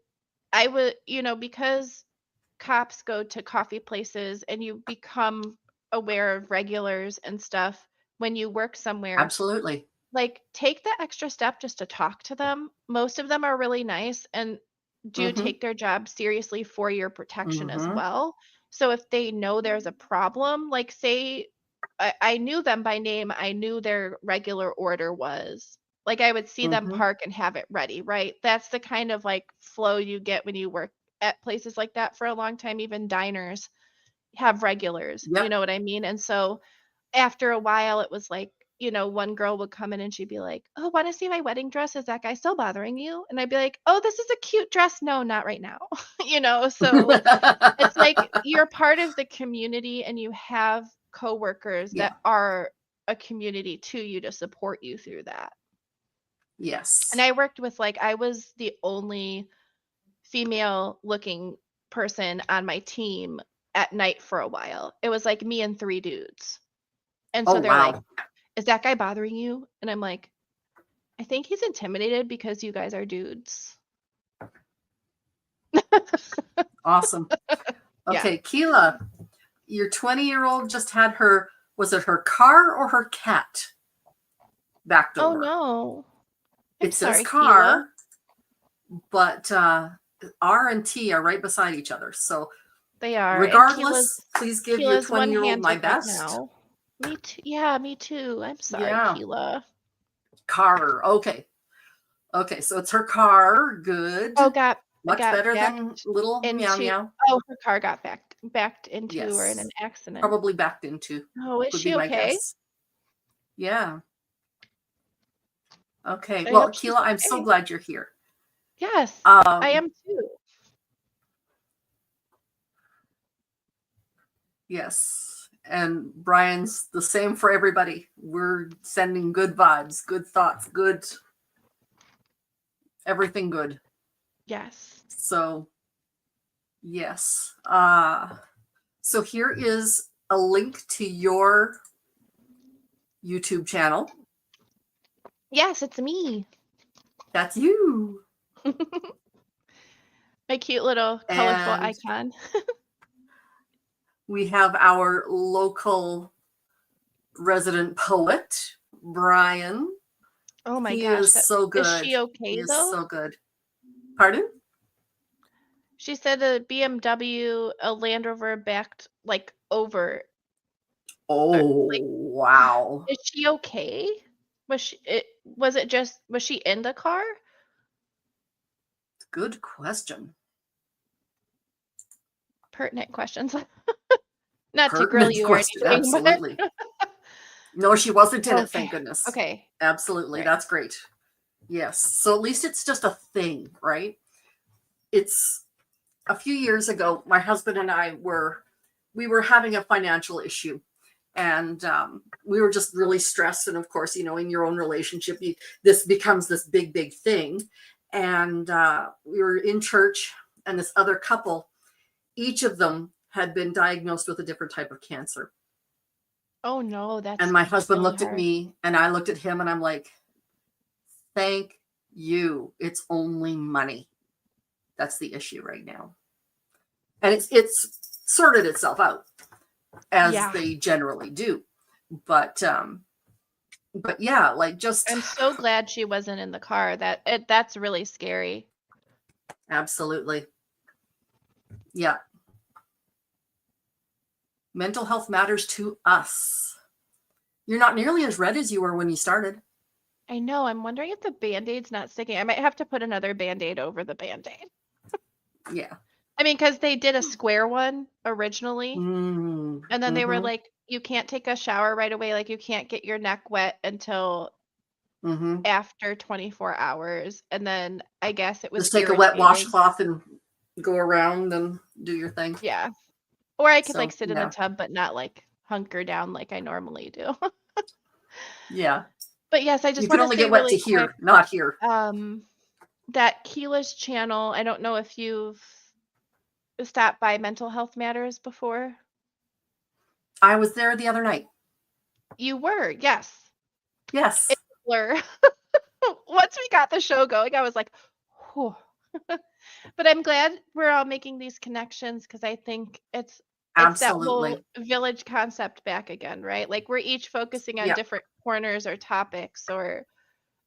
I would, because cops go to coffee places and you become aware of regulars and stuff when you work somewhere, Absolutely. like take the extra step just to talk to them. Most of them are really nice and do Mm-hmm. take their job seriously for your protection as Mm-hmm. well. So if they know there's a problem, like say I knew them by name, I knew their regular order was. Like I would see them Mm-hmm. park and have it ready, right? That's the kind of like flow you get when you work at places like that for a long time. Even diners have regulars, you Yep. know what I mean? And so after a while, it was like, one girl would come in and she'd be like, "Oh, want to see my wedding dress? Is that guy still bothering you?" And I'd be like, "Oh, this is a cute dress. No, not right now." So it's like you're part of the community and you have coworkers Yeah. that are a community to you to support you through that. And Yes. I worked with I was the only female looking person on my team at night for a while. It was like me and three dudes. And Oh, so they're like, wow. "Is that guy bothering you?" And I'm like, "I think he's intimidated because you guys are dudes." Awesome. Yeah. Okay, Keela, your 20-year-old just had was it her car or her cat backed Oh over? no. I'm It says sorry, Keela. car, but R and T are right beside each other. So They are. And regardless, please give your Keela's 20-year-old my one-handed right best. now. Me too. Yeah, me too. I'm sorry, Yeah. Keela. Car. Okay. Okay, so it's her car. Good. Oh, Much got better than backed little meow into. meow. Oh, her car got backed into or in an Yes. accident. Probably backed into, Oh, is would be she my okay? guess. Yeah. Okay. I Well, hope she's Keela, I'm so okay. glad you're here. Yes, I Um, am too. yes. And Brian's the same for everybody. We're sending good vibes, good thoughts, good everything good. Yes. So, yes. So here is a link to your YouTube channel. Yes, it's me. That's you. My cute little colorful And icon. we have our local resident poet, Brian. Oh my He gosh, is so is good. she He okay is though? so good. Pardon? She said a BMW, a Land Rover backed over. Oh, Like, wow. is she okay? Was she in the car? Good question. Pertinent questions. Not to grill Pertinent you or question. anything, but Absolutely. No, she wasn't in it, okay. thank goodness. Okay. Absolutely. Right. That's great. Yes. So at least it's just a thing, right? It's a few years ago, my husband and I were we were having a financial issue, and we were just really stressed. And of course, in your own relationship, this becomes this big thing. And we were in church, and this other couple, each of them had been diagnosed with a different type of cancer. Oh no, And that's my husband really looked at hard. me, and I looked at him, and I'm like, thank you. It's only money. That's the issue right now. And it's sorted itself out, as Yeah. they generally do. But yeah, like, just I'm so glad she wasn't in the car. That's really scary. absolutely. Yeah. Mental health matters to us. You're not nearly as red as you were when you started. I know. I'm wondering if the Band-Aid's not sticking. I might have to put another Band-Aid over the Band-Aid. Yeah. I mean, because they did a square one originally, and then they were Mm-hmm. like, you can't take a shower right away. Like, you can't get your neck wet until Mm-hmm. after 24 hours. And then I guess it was Just take a wet irritating. washcloth and go around and do your thing. Yeah. Or I could So, like sit in the yeah. tub, but not like hunker down like I normally do. Yeah. But yes, I You just can want to only say get wet to really quick, here, not here. that Keela's channel, I don't know if you've stopped by Mental Health Matters before. I was there the other night. You were, yes. Yes. It's a blur. Once we got the show going, I was like, whew. But I'm glad we're all making these connections, because I think it's that whole Absolutely. village concept back again, right? Like, we're each focusing on Yeah. different corners or topics or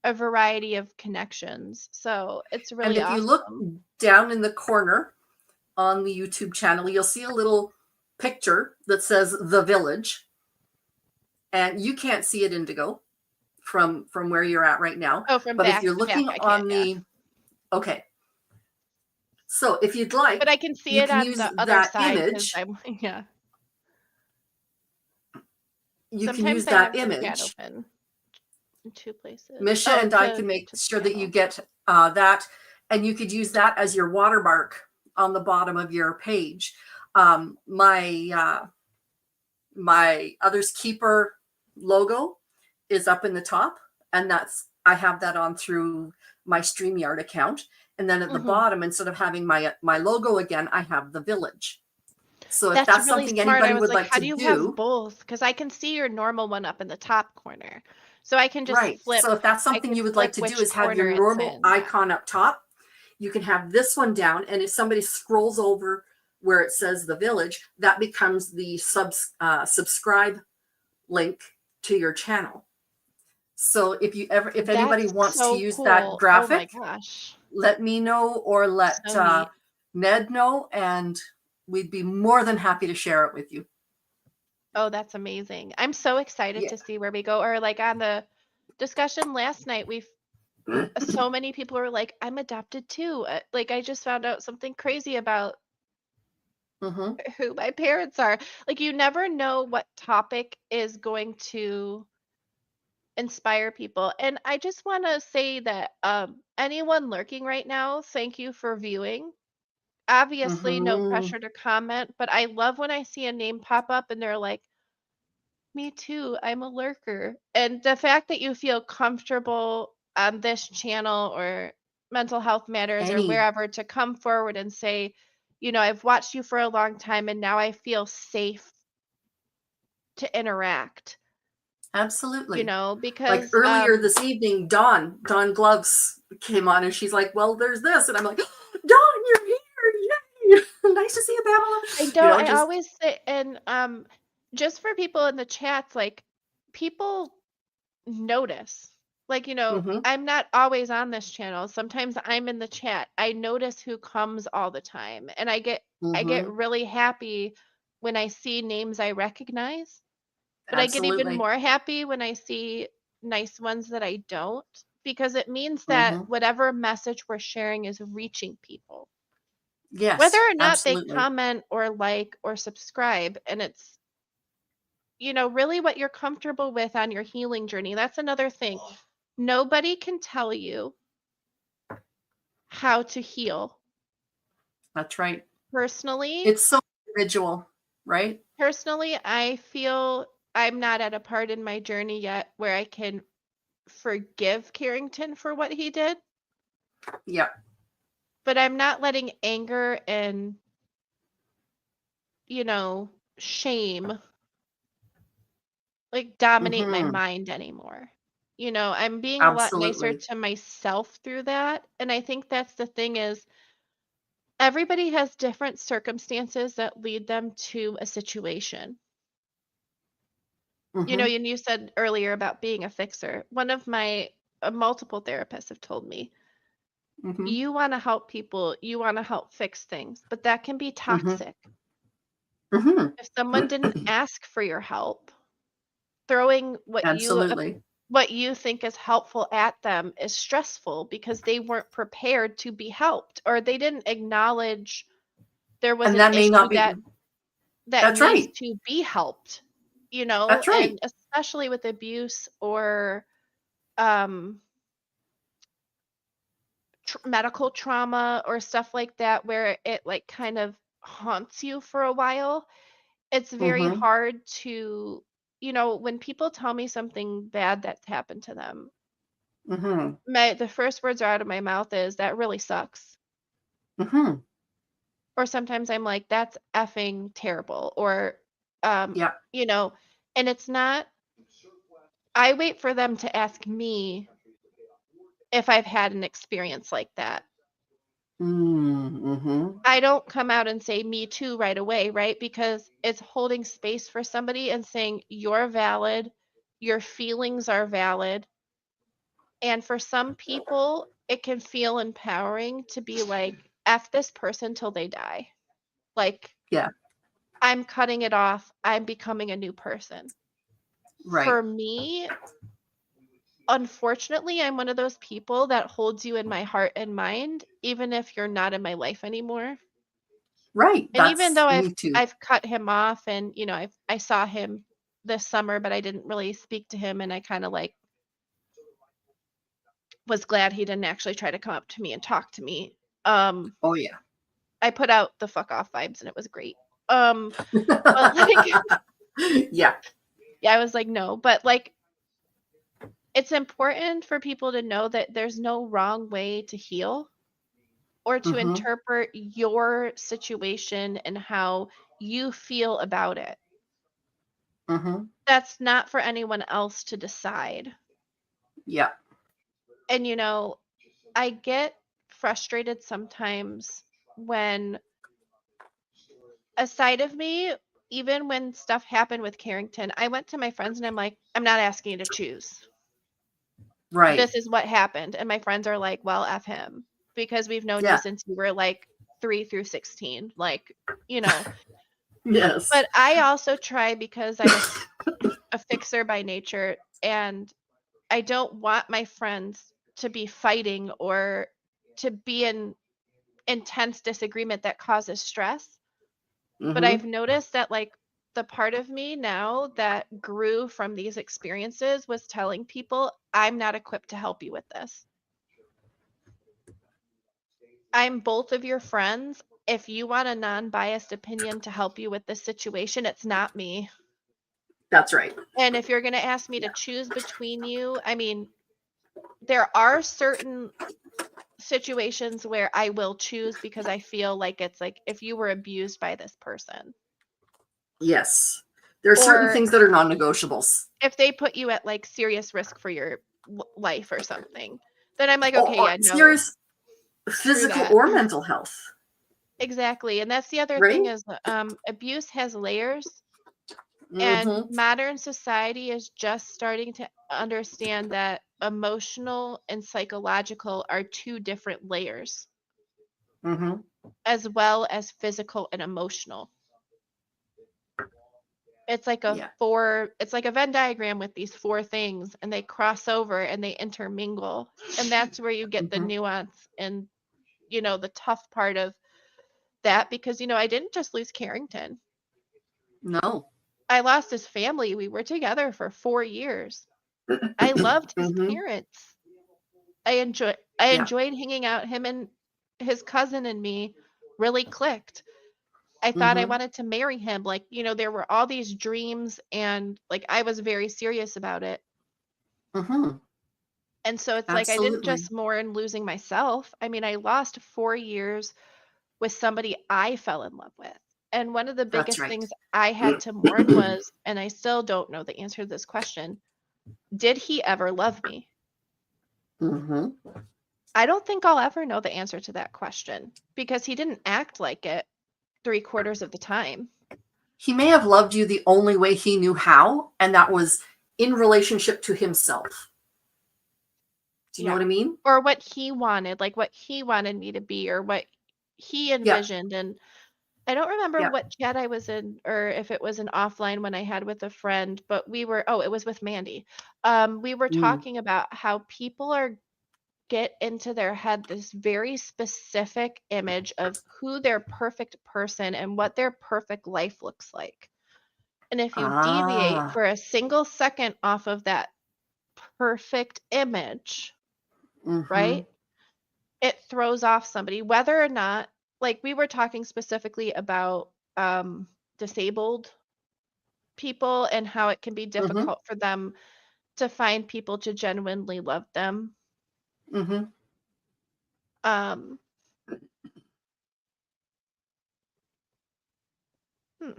a variety of connections. So it's And really if you look awesome. down in the corner on the YouTube channel, you'll see a little picture that says The Village. And you can't see it, Indigo, from where you're at right now. Oh, from But if you're the back looking I can't, on yeah. okay. So if you'd like, But I can see you it can on use the other that side because image. I'm yeah. You can use Sometimes I that have the chat image. open in two places. Misha Oh, and I to can make the sure that you channel. get that, and you could use that as your watermark on the bottom of your page. My Others Keeper logo is up in the top, and I have that on through my StreamYard account. And then at the Mhm. bottom, instead of having my logo again, I have the village. So if That's that's really something smart. anybody I was would like, like how to do you have do, both? Because I can see your normal one up in the top corner. So I can just right? So if that's I something could you would flip like to do, which is have your corner it's normal in. Yeah. icon up top. You can have this one down, and if somebody scrolls over where it says the village, that becomes the subscribe link to your channel. So if anybody That's wants to so use that cool. Oh my graphic, gosh. let me know, or let So neat. Ned know, and we'd be more than happy to share it with you. Oh, that's amazing. I'm so excited Yeah. to see where we go. Or like on the discussion last night, so many people were like, I'm adopted too. Like, I just found out something crazy about Mm-hmm. who my parents are. Like, you never know what topic is going to inspire people. And I just want to say that anyone lurking right now, thank you for viewing. Obviously, no Mm-hmm. pressure to comment, but I love when I see a name pop up and they're like, me too, I'm a lurker. And the fact that you feel comfortable on this channel or Mental Health Matters or Any. wherever to come forward and say, I've watched you for a long time and now I feel safe to interact, Absolutely. Like because earlier this evening, Dawn Gloves came on, and she's like, well, there's this. And I'm like, Dawn, you're here. Yay. Nice to see you, Pamela. I know I Just, always say, and just for people in the chats, like, people notice. Like, mm-hmm, I'm not always on this channel. Sometimes I'm in the chat. I notice who comes all the time, and I get mm-hmm. really happy when I see names I recognize, but I get even Absolutely. more happy when I see nice ones that I don't, because it means that Mm-hmm. whatever message we're sharing is reaching people. Whether Yes, or not they absolutely. comment or like or subscribe, and it's really what you're comfortable with on your healing journey. That's another thing. Nobody can tell you how to heal. That's right. Personally, It's so individual. right? Personally, I feel I'm not at a part in my journey yet where I can forgive Carrington for what he did, Yeah. but I'm not letting anger and, you know, shame like dominate my Hmm. mind anymore. I'm being a lot nicer Absolutely. to myself through that. And I think that's the thing is everybody has different circumstances that lead them to a situation. Hmm. And you said earlier about being a fixer. One of my multiple therapists have told me, Hmm. you want to help people, you want to help fix things, but that can be Hmm. toxic. Hmm. If someone didn't ask for your help, throwing Absolutely. what you think is helpful at them is stressful because they weren't prepared to be helped or they didn't acknowledge there was And an that may issue not be, that that's needs right. to be helped, That's right. and especially with abuse or um medical trauma or stuff like that where it like kind of haunts you for a while. It's very Hmm. hard to, when people tell me something bad that's happened to them, Hmm. the first words out of my mouth is that really sucks. Hmm. Or sometimes I'm like, that's effing terrible. Or, Yeah. you know, and it's not, I wait for them to ask me if I've had an experience like that. Mm-hmm. I don't come out and say me too right away, right? Because it's holding space for somebody and saying, you're valid, your feelings are valid. And for some people, it can feel empowering to be like, F this person till they die. Like, Yeah. I'm cutting it off. I'm becoming a new person. Right. For me, unfortunately, I'm one of those people that holds you in my heart and mind, even if you're not in my life anymore. Right. And even That's though me too. I've cut him off and, I saw him this summer, but I didn't really speak to him and I kind of like was glad he didn't actually try to come up to me and talk to me. Um Oh yeah. I put out the fuck off vibes and it was great. Um but like Yeah. yeah, I was like no, but like it's important for people to know that there's no wrong way to heal or to Hmm. interpret your situation and how you feel about it. Hmm. That's not for anyone else to decide. Yeah. And I get frustrated sometimes when a side of me, even when stuff happened with Carrington, I went to my friends and I'm like, I'm not asking you to choose. Right. This is what happened. And my friends are like, well, F him because we've known you Yeah. since you were like 3 through 16. Like, you know, Yes. but I also try because I'm a fixer by nature and I don't want my friends to be fighting or to be in intense disagreement that causes stress. But I've Hmm. noticed that like the part of me now that grew from these experiences was telling people, I'm not equipped to help you with this. I'm both of your friends. If you want a non-biased opinion to help you with this situation, it's not me. That's right. And if you're going to ask me to Yeah. choose between you, I mean, there are certain situations where I will choose because I feel like it's like if you were abused by this person Yes. There are certain or things that are non-negotiables. if they put you at like serious risk for your life or something, then I'm like, okay, Or yeah, no, serious screw physical that. or mental health. Exactly. And that's the other thing Right. is abuse has layers and Hmm. modern society is just starting to understand that emotional and psychological are two different layers Hmm. as well as physical and emotional. Yeah. It's like a Venn diagram with these four things and they cross over and they intermingle. And that's where you get the Hmm. nuance and the tough part of that because I didn't just lose Carrington. No. I lost his family. We were together for 4 years. I loved his Hmm. parents. I Yeah. enjoyed hanging out. Him and his cousin and me really clicked. I thought I Mhm. wanted to marry him. Like, there were all these dreams and like I was very serious about it. Mhm. And so it's like I didn't Absolutely. just mourn losing myself. I mean, I lost 4 years with somebody I fell in love with. And one of the That's biggest right. things I had to mourn was, and I still don't know the answer to this question, did he ever love me? Mhm. I don't think I'll ever know the answer to that question because he didn't act like it 3/4 of the time. He may have loved you the only way he knew how, and that was in relationship to himself. Do you know Yeah. what I mean? Or what he wanted, like what he wanted me to be or what he Yeah. envisioned. And I don't remember Yeah. what chat I was in or if it was an offline one I had with a friend, but it was with Mandy. We were Mm. talking about how people are get into their head this very specific image of who their perfect person and what their perfect life looks like. And if you deviate Ah. for a single second off of that perfect image, right? Mhm. It throws off somebody, whether or not, like we were talking specifically about disabled people and how it can be Mhm. difficult for them to find people to genuinely love them. Mhm. Um, hmm.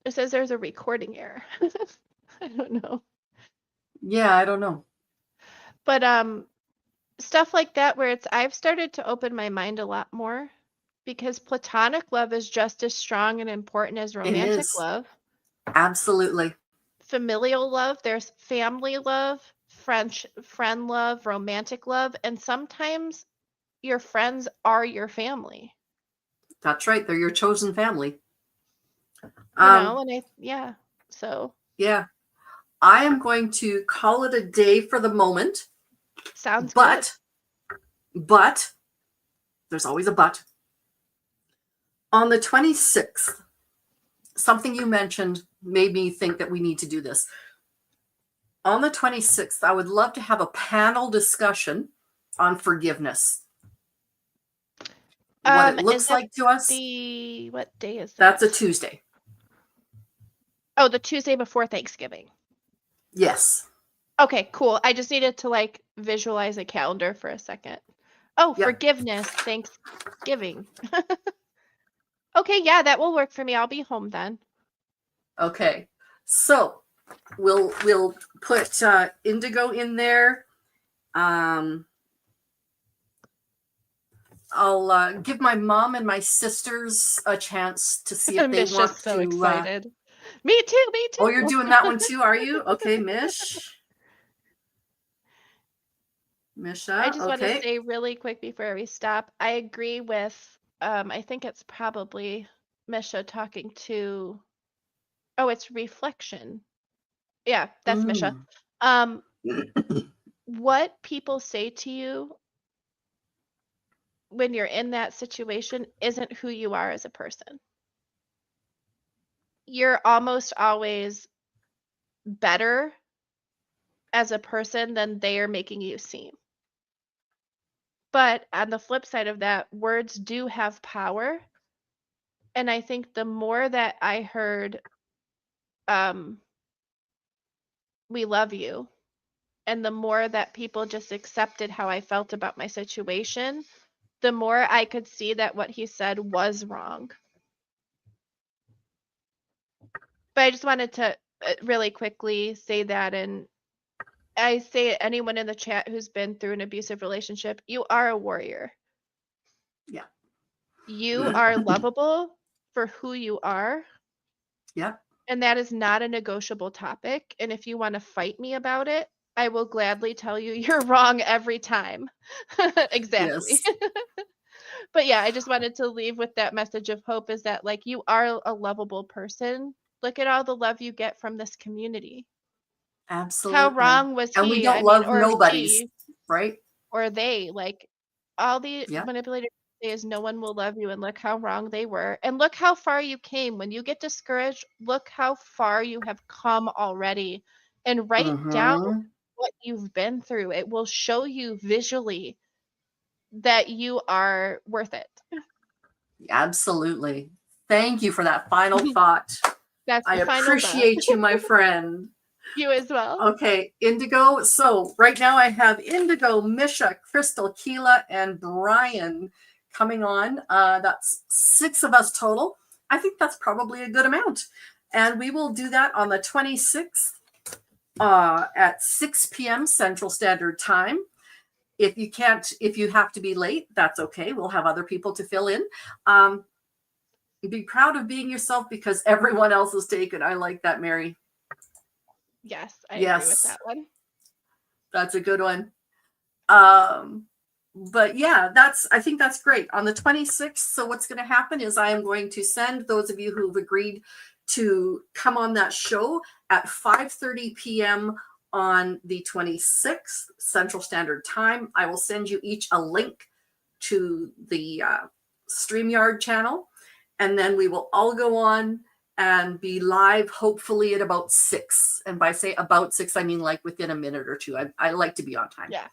It says there's a recording error. I don't know. Yeah, I don't know. But stuff like that where I've started to open my mind a lot more because platonic love is just as strong and important as It romantic is. love. Absolutely. Familial love, there's family love, friend love, romantic love, and sometimes your friends are your family. That's right. They're your chosen family. Um, And yeah. So, yeah. I am going to call it a day for the moment, sounds good. but but there's always a but. On the 26th, something you mentioned made me think that we need to do this. On the 26th, I would love to have a panel discussion on forgiveness. What it Is looks it like to us. what day is That's a that? Tuesday. Oh, the Tuesday before Thanksgiving. Yes. Okay, cool. I just needed to like visualize a calendar for a second. Oh, Yep. forgiveness, Thanksgiving. Okay, yeah, that will work for me. I'll be home then. Okay. So we'll put Indigo in there. Um, I'll give my mom and my sisters a chance to see if they Mish is want so to. excited. Me too, me Oh, you're too. doing that one too, are you? Okay, I Misha. just want to Okay. say really quick before we stop, I agree with I think it's probably Misha talking to oh, it's reflection. Yeah, that's Misha. Mm. Um, what people say to you when you're in that situation isn't who you are as a person. You're almost always better as a person than they are making you seem. But on the flip side of that, words do have power. And I think the more that I heard, um, we love you, and the more that people just accepted how I felt about my situation, the more I could see that what he said was wrong. But I just wanted to really quickly say that. And I say anyone in the chat who's been through an abusive relationship, you are a warrior. Yeah. You are lovable for who you are. Yeah. And that is not a negotiable topic. And if you want to fight me about it, I will gladly tell you you're wrong every time. Exactly. Yes. But yeah, I just wanted to leave with that message of hope is that like you are a lovable person. Look at all the love you get from this community. How Absolutely. wrong was And we he? I don't mean, love or nobodies, she, right? or they. Like all the Yeah. manipulators say is no one will love you, and look how wrong they were. And look how far you came. When you get discouraged, look how far you have come already. And write down Mm-hmm. what you've been through. It will show you visually that you are worth it. Absolutely. Thank you for that final thought. That's I the final thought. appreciate you, my friend. You as well. Okay, Indigo. So right now I have Indigo, Misha, Crystal, Keela, and Brian coming on. That's 6 of us total. I think that's probably a good amount. And we will do that on the 26th at 6 p.m. Central Standard Time. If you have to be late, that's okay. We'll have other people to fill in. Be proud of being yourself because everyone else is taken. I like that, Mary. Yes, I agree with that one. That's a good one. But yeah, I think that's great. On the 26th, so what's going to happen is I am going to send those of you who've agreed to come on that show at 5:30 p.m. on the 26th Central Standard Time. I will send you each a link to the StreamYard channel, and then we will all go on and be live hopefully at about 6. And by say about 6, I mean like within a minute or two. I like to be on time. Yeah.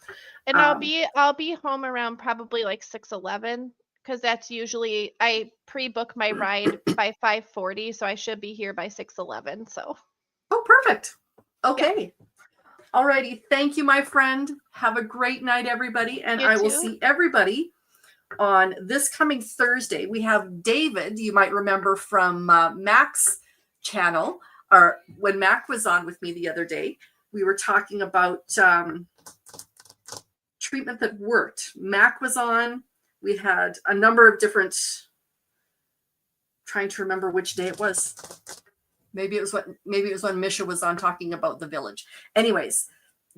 And I'll be home around probably like 6:11 because that's usually I pre-book my ride by 5:40, so I should be here by 6:11. So. Oh, perfect. Okay. Yeah. All righty. Thank you, my friend. Have a great night, everybody. And I will see everybody on this coming Thursday. We have David, you might remember from Mac's channel, or when Mac was on with me the other day, we were talking about treatment that worked. Mac was on. We had a number of different, trying to remember which day it was. Maybe it was when Misha was on talking about the village. Anyways,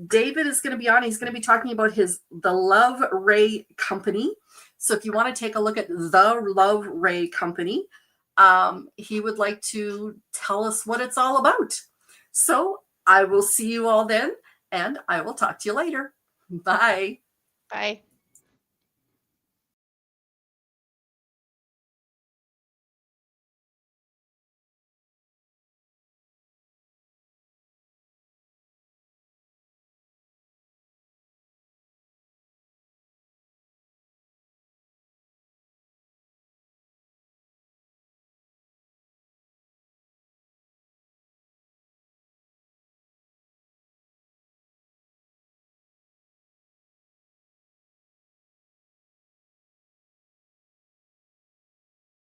David is going to be on. He's going to be talking about the Love Ray Company. So if you want to take a look at the Love Ray Company, he would like to tell us what it's all about. So I will see you all then, and I will talk to you later. Bye. Bye.